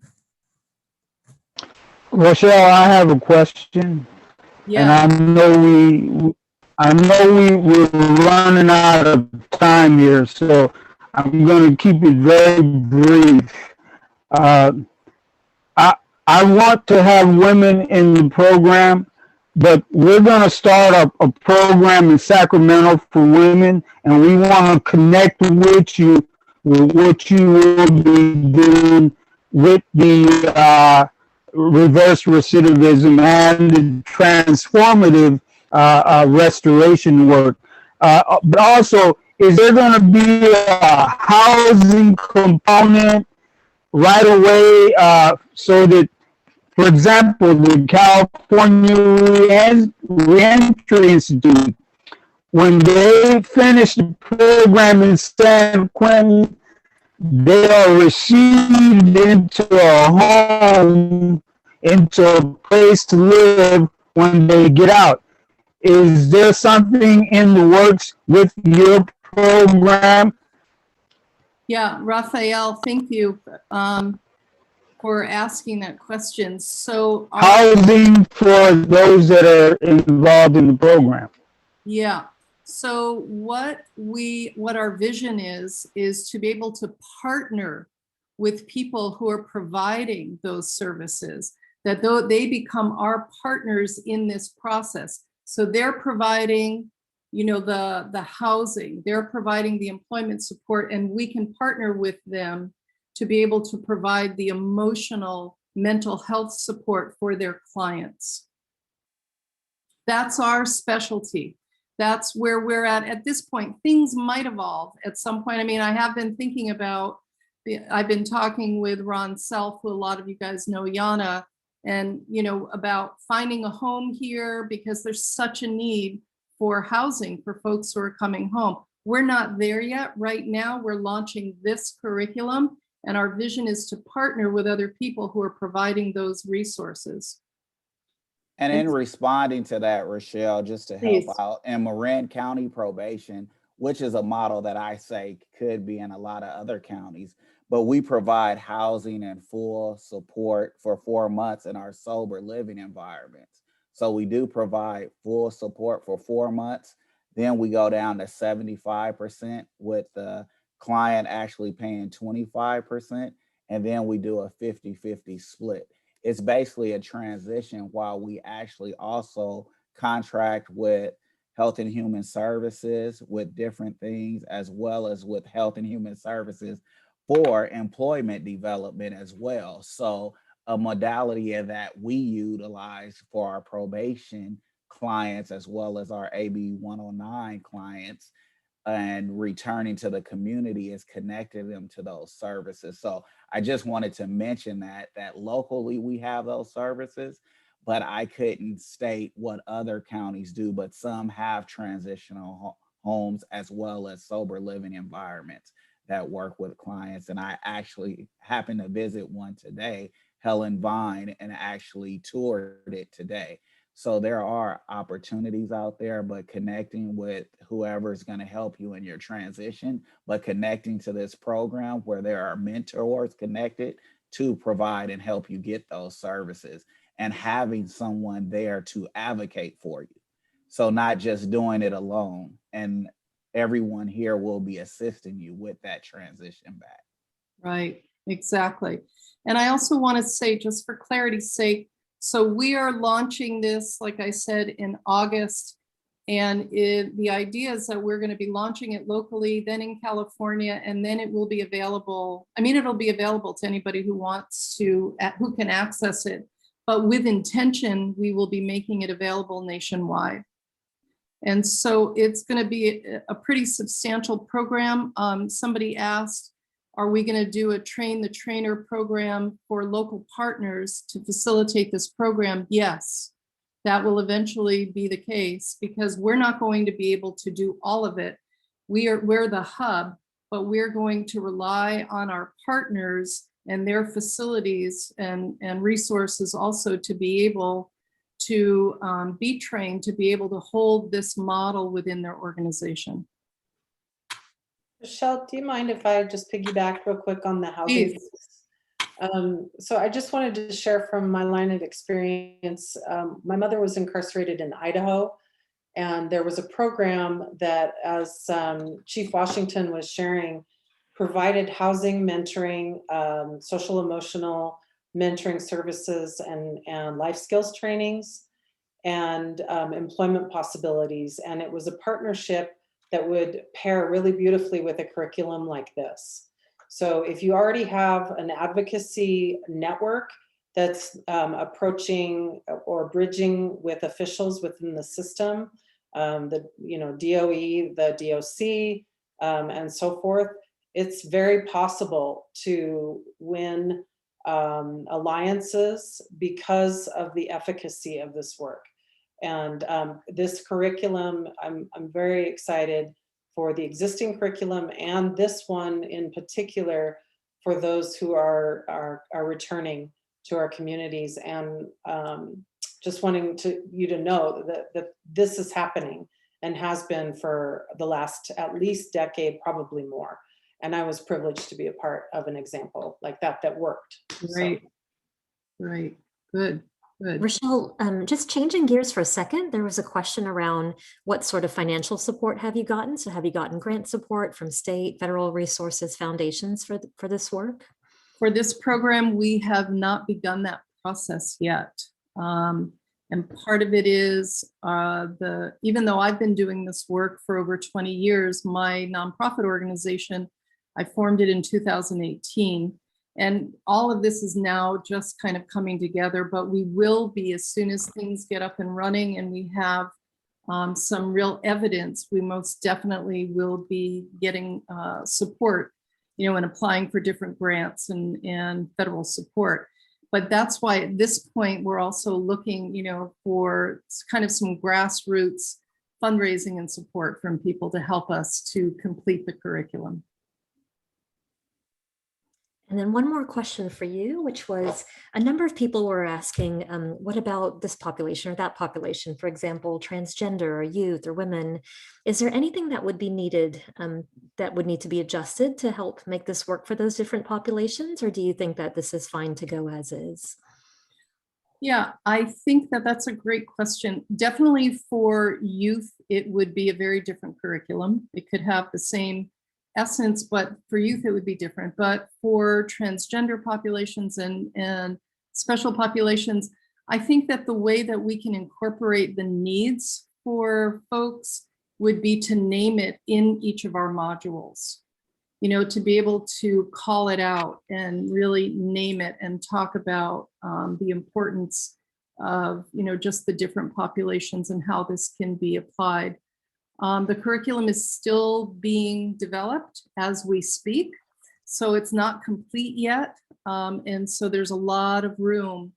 Rochelle, I have a question. Yeah. And I know we're running out of time here, so I'm going to keep it very brief. I want to have women in the program, but we're going to start a program in Sacramento for women, and we want to connect with you with what you will be doing with the reverse recidivism and the transformative restoration work. But also, is there going to be a housing component right away so that, for example, the California Reentry Institute, when they finish the program in San Quentin, they are received into a home, into a place to live when they get out. Is there something in the works with your program? Yeah, Raphael, thank you for asking that question. So housing for those that are involved in the program. Yeah, So what our vision is to be able to partner with people who are providing those services, that though they become our partners in this process. So they're providing, you know, the housing, they're providing the employment support, and we can partner with them to be able to provide the emotional, mental health support for their clients. That's our specialty. That's where we're at this point. Things might evolve at some point. I mean, I have been thinking about, I've been talking with Ron Self, who a lot of you guys know, Yana, and, you know, about finding a home here because there's such a need for housing for folks who are coming home. We're not there yet. Right now, we're launching this curriculum, and our vision is to partner with other people who are providing those resources. And in responding to that, Rochelle, just to help Please. out, in Marin County probation, which is a model that I say could be in a lot of other counties, but we provide housing and full support for 4 months in our sober living environments. So we do provide full support for 4 months. Then we go down to 75% with the client actually paying 25%. And then we do a 50-50 split. It's basically a transition while we actually also contract with Health and Human Services with different things, as well as with Health and Human Services for employment development as well. So a modality that we utilize for our probation clients, as well as our AB 109 clients, and returning to the community is connecting them to those services. So I just wanted to mention that locally we have those services, but I couldn't state what other counties do, but some have transitional homes as well as sober living environments that work with clients. And I actually happened to visit one today, Helen Vine, and actually toured it today. So there are opportunities out there, but connecting with whoever's going to help you in your transition, but connecting to this program where there are mentors connected to provide and help you get those services, and having someone there to advocate for you. So not just doing it alone, and everyone here will be assisting you with that transition back. Right, exactly. And I also want to say, just for clarity's sake, so we are launching this, like I said, in August. And the idea is that we're going to be launching it locally, then in California, and then it will be available. I mean, it'll be available to anybody who wants to, who can access it. But with intention, we will be making it available nationwide. And so it's going to be a pretty substantial program. Somebody asked, are we going to do a train the trainer program for local partners to facilitate this program? Yes, that will eventually be the case, because we're not going to be able to do all of it. We're the hub, but we're going to rely on our partners and their facilities and resources also to be able to be trained to be able to hold this model within their organization. Michelle, do you mind if I just piggyback real quick on the housing? Please. So I just wanted to share from my line of experience. My mother was incarcerated in Idaho, and there was a program that, as Chief Washington was sharing, provided housing, mentoring, social emotional mentoring services, and life skills trainings, and employment possibilities. And it was a partnership that would pair really beautifully with a curriculum like this. So if you already have an advocacy network that's approaching or bridging with officials within the system, the DOE, the DOC, and so forth, it's very possible to win alliances because of the efficacy of this work. And this curriculum, I'm very excited for the existing curriculum, and this one in particular for those who are returning to our communities, and just wanting you to know that this is happening and has been for the last at least decade, probably more. And I was privileged to be a part of an example like that worked. Right, right, good. Good. Rochelle, just changing gears for a second, there was a question around what sort of financial support have you gotten? So have you gotten grant support from state, federal resources, foundations for this work? For this program, we have not begun that process yet. And part of it is even though I've been doing this work for over 20 years, my nonprofit organization, I formed it in 2018. And all of this is now just kind of coming together, but we will be, as soon as things get up and running and we have some real evidence, we most definitely will be getting support, and applying for different grants and federal support. But that's why at this point, we're also looking, for kind of some grassroots fundraising and support from people to help us to complete the curriculum. And then one more question for you, which was a number of people were asking, what about this population or that population, for example, transgender or youth or women? Is there anything that would be needed that would need to be adjusted to help make this work for those different populations? Or do you think that this is fine to go as is? Yeah, I think that that's a great question. Definitely for youth, it would be a very different curriculum. It could have the same essence, but for youth, it would be different. But for transgender populations and special populations, I think that the way that we can incorporate the needs for folks would be to name it in each of our modules, to be able to call it out and really name it and talk about the importance of, just the different populations and how this can be applied. The curriculum is still being developed as we speak, so it's not complete yet. And so there's a lot of room,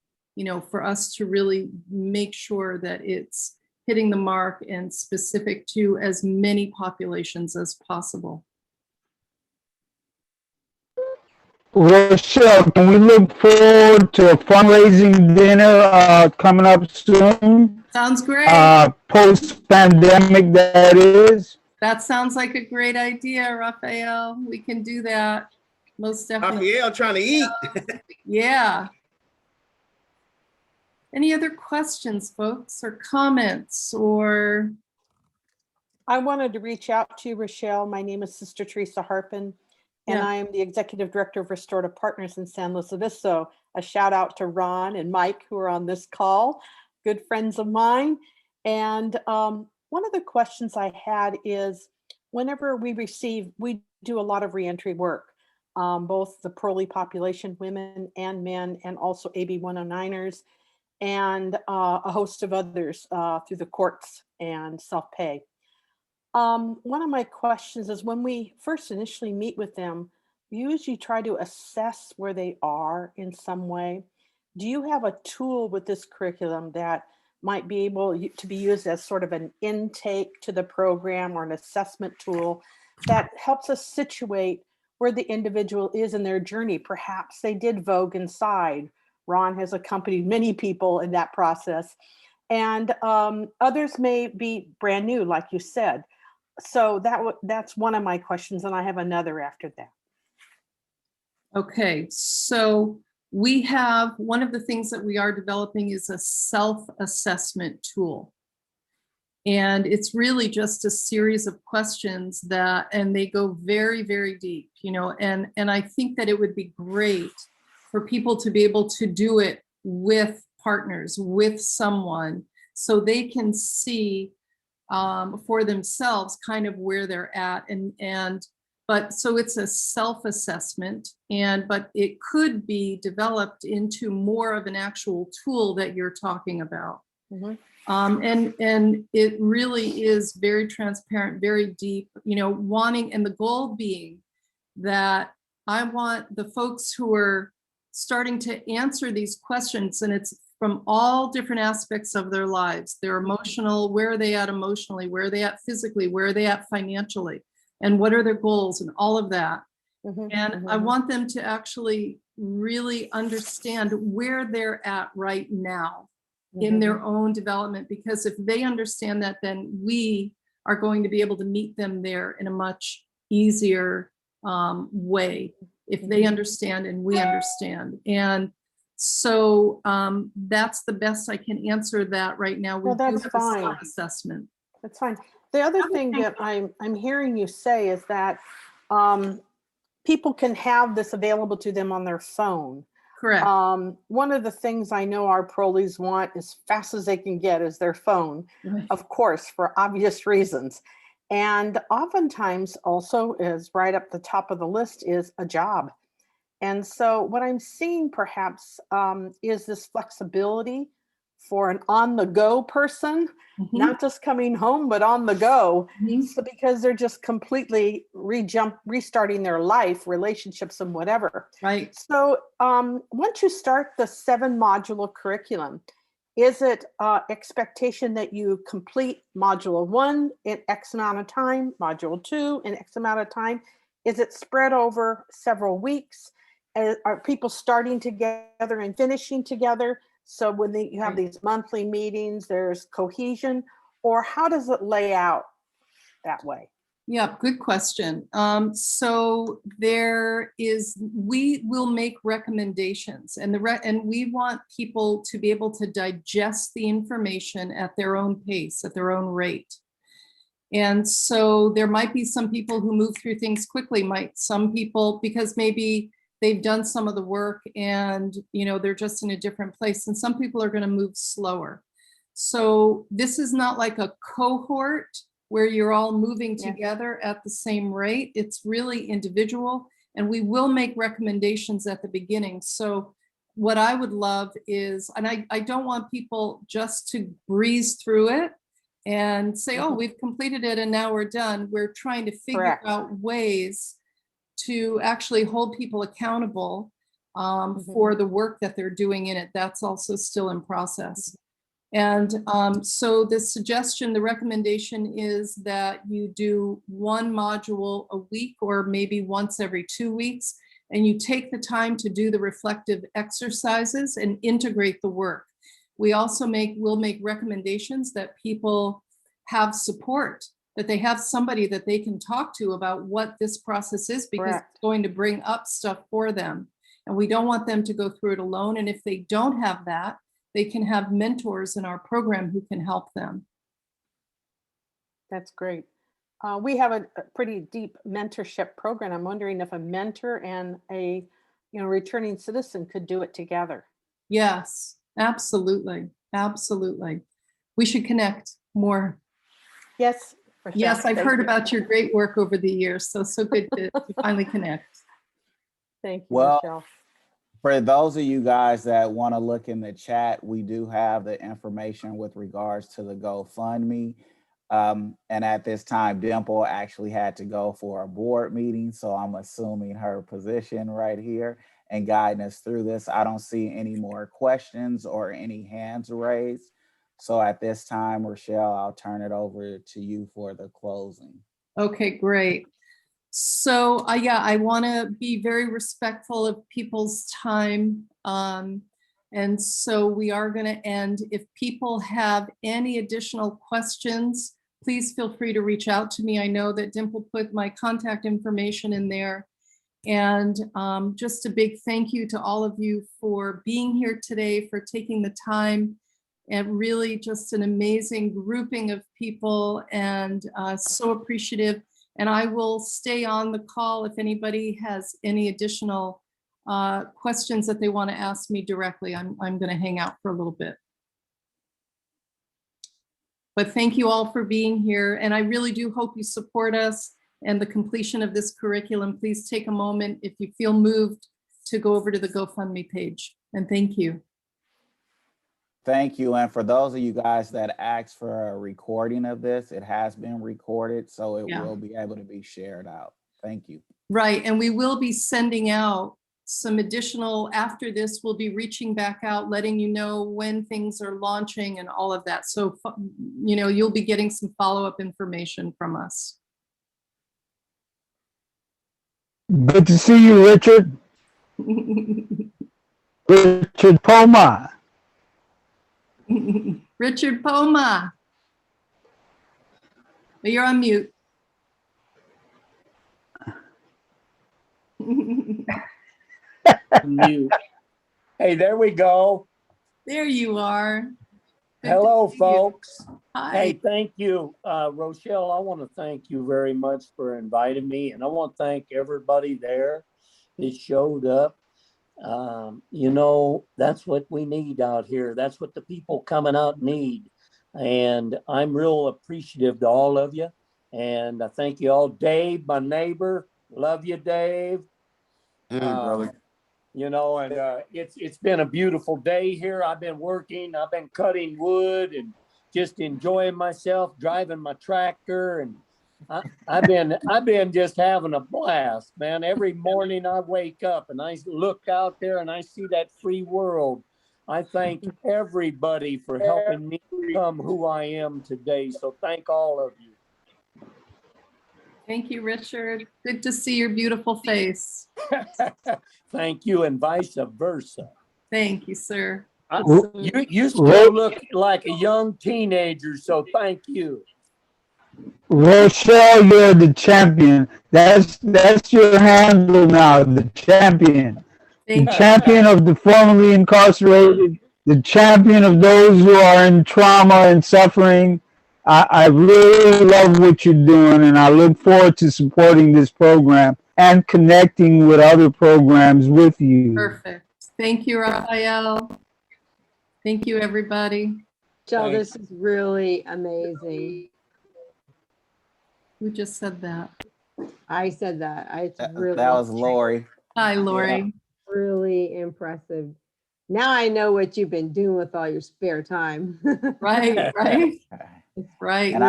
for us to really make sure that it's hitting the mark and specific to as many populations as possible. Rochelle, can we look forward to a fundraising dinner coming up soon? Sounds great. Post-pandemic, that is. That sounds like a great idea, Raphael. We can do that. Most definitely. Raphael trying to eat. Yeah. Any other questions, folks, or comments, or? I wanted to reach out to you, Rochelle. My name is Sister Teresa Harpin, and I am the Executive Director of Restorative Partners in San Luis Obispo. A shout out to Ron and Mike, who are on this call, good friends of mine. And one of the questions I had is, whenever we do a lot of reentry work, both the parolee population, women and men, and also AB 109ers, and a host of others through the courts and self-pay. One of my questions is, when we first initially meet with them, we usually try to assess where they are in some way. Do you have a tool with this curriculum that might be able to be used as sort of an intake to the program, or an assessment tool that helps us situate where the individual is in their journey? Perhaps they did vogue inside. Ron has accompanied many people in that process, and others may be brand new, like you said. So that's one of my questions, and I have another after that. Okay, so we have, one of the things that we are developing is a self-assessment tool. And it's really just a series of questions and they go very, very deep, and I think that it would be great for people to be able to do it with partners, with someone, so they can see for themselves kind of where they're at. But so it's a self-assessment, but it could be developed into more of an actual tool that you're talking about. Mm-hmm. And it really is very transparent, very deep, wanting, and the goal being that I want the folks who are starting to answer these questions, and it's from all different aspects of their lives. They're emotional, where are they at emotionally, where are they at physically, where are they at financially, and what are their goals, and all of that. Mm-hmm, and mm-hmm. I want them to actually really understand where they're at right now, mm-hmm. in their own development, because if they understand that, then we are going to be able to meet them there in a much easier way, if they understand and we understand. And So that's the best I can answer that right now. We No, do that's have a fine. self-assessment. That's fine. The other thing that I'm hearing you say is that people can have this available to them on their phone. Correct. One of the things I know our parolees want as fast as they can get is their phone, Right. of course, for obvious reasons. And oftentimes also is right up the top of the list is a job. And so what I'm seeing perhaps is this flexibility for an on-the-go person, Mhm. not just coming home, but on the go. Mhm. So because they're just completely restarting their life, relationships and whatever. Right. So once you start the 7-modular curriculum, is it expectation that you complete module 1 in X amount of time, module 2 in X amount of time? Is it spread over several weeks? Are people starting together and finishing together? So when you have these monthly meetings, there's cohesion, or how does it lay out that way? Yeah, good question. So we will make recommendations, and we want people to be able to digest the information at their own pace, at their own rate. And so there might be some people who move through things quickly, some people, because maybe they've done some of the work and, they're just in a different place, and some people are going to move slower. So this is not like a cohort where you're all moving together at the same rate. It's really individual, and we will make recommendations at the beginning. So what I would love is, and I don't want people just to breeze through it and say, oh, we've completed it and now we're done. We're trying to figure Correct. out ways to actually hold people accountable for the work that they're doing in it. That's also still in process. And so the recommendation is that you do 1 module a week or maybe once every 2 weeks, and you take the time to do the reflective exercises and integrate the work. We also will make recommendations that people have support, that they have somebody that they can talk to about what this process is, because Correct. it's going to bring up stuff for them. And we don't want them to go through it alone. And if they don't have that, they can have mentors in our program who can help them. That's great. We have a pretty deep mentorship program. I'm wondering if a mentor and a returning citizen could do it together. Yes, absolutely. Absolutely. We should connect more. Yes. Rochelle, Yes, I've thank heard you. about your great work over the years. So good to finally connect. Thank you, Well, Rochelle. for those of you guys that want to look in the chat, we do have the information with regards to the GoFundMe. And at this time, Dimple actually had to go for a board meeting. So I'm assuming her position right here and guiding us through this. I don't see any more questions or any hands raised. So at this time, Rochelle, I'll turn it over to you for the closing. Okay, great. So I want to be very respectful of people's time. And so we are going to end. If people have any additional questions, please feel free to reach out to me. I know that Dimple put my contact information in there. And just a big thank you to all of you for being here today, for taking the time, and really just an amazing grouping of people, and so appreciative. And I will stay on the call if anybody has any additional questions that they want to ask me directly. I'm going to hang out for a little bit. But thank you all for being here. And I really do hope you support us and the completion of this curriculum. Please take a moment, if you feel moved, to go over to the GoFundMe page. And thank you. Thank you. And for those of you guys that asked for a recording of this, it has been recorded, so it will be able to be shared out. Thank you. Right. And we will be sending out some additional, after this, we'll be reaching back out, letting you know when things are launching and all of that. So, you'll be getting some follow-up information from us. Good to see you, Richard. Richard Poma. Richard Poma. You're on mute. Mute. Hey, there we go. There you are. Good to Hello, see you. folks. Hey, Hi. thank you. Rochelle, I want to thank you very much for inviting me, and I want to thank everybody there that showed up. You know, that's what we need out here. That's what the people coming out need. And I'm real appreciative to all of you. And I thank you all. Dave, my neighbor, love you, Dave. Hey, brother. You know, and it's been a beautiful day here. I've been working, I've been cutting wood and just enjoying myself, driving my tractor, and I've been just having a blast, man. Every morning I wake up and I look out there and I see that free world. I thank everybody for helping me become who I am today. So thank all of you. Thank you, Richard. Good to see your beautiful face. Thank you, and vice versa. Thank you, sir. You still look like a young teenager, so thank you. Rochelle, you're the champion. That's your handle now, the champion. The Thank you. champion of the formerly incarcerated, the champion of those who are in trauma and suffering. I really love what you're doing, and I look forward to supporting this program and connecting with other programs with you. Perfect. Thank you, Raphael. Thank you, everybody. Joe, Thanks. this is really amazing. Who just said that? I said that. It's That really, was Lori. Hi, Lori. really impressive. Now I know what you've been doing with all your spare time. Right, right, right. And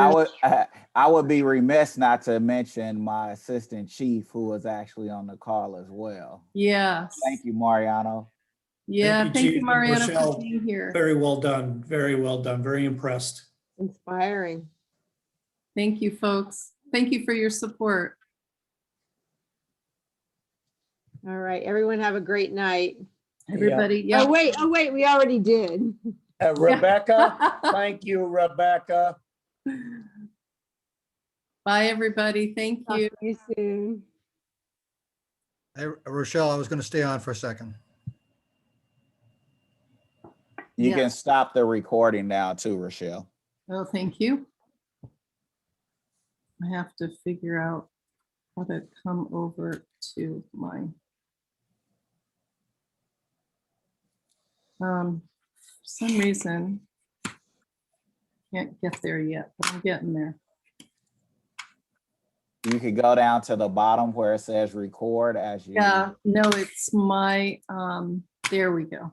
I would be remiss not to mention my assistant chief, who was actually on the call as well. Yes. Thank you, Mariano. Yeah, thank you, Chief, and Mariana, for Rochelle. being here. Very well done. Very well done. Very impressed. Inspiring. Thank you, folks. Thank you for your support. All right, everyone have a great night. Everybody, yeah. Oh, wait, we already did. Rebecca, thank you, Rebecca. Bye, everybody. Thank Talk you. to you soon. Hey, Rochelle, I was going to stay on for a second. You Yeah. can stop the recording now too, Rochelle. Oh, thank you. I have to figure out how to come over to my for some reason can't get there yet, but I'm getting there. You could go down to the bottom where it says record as you. Yeah, no, it's my there we go.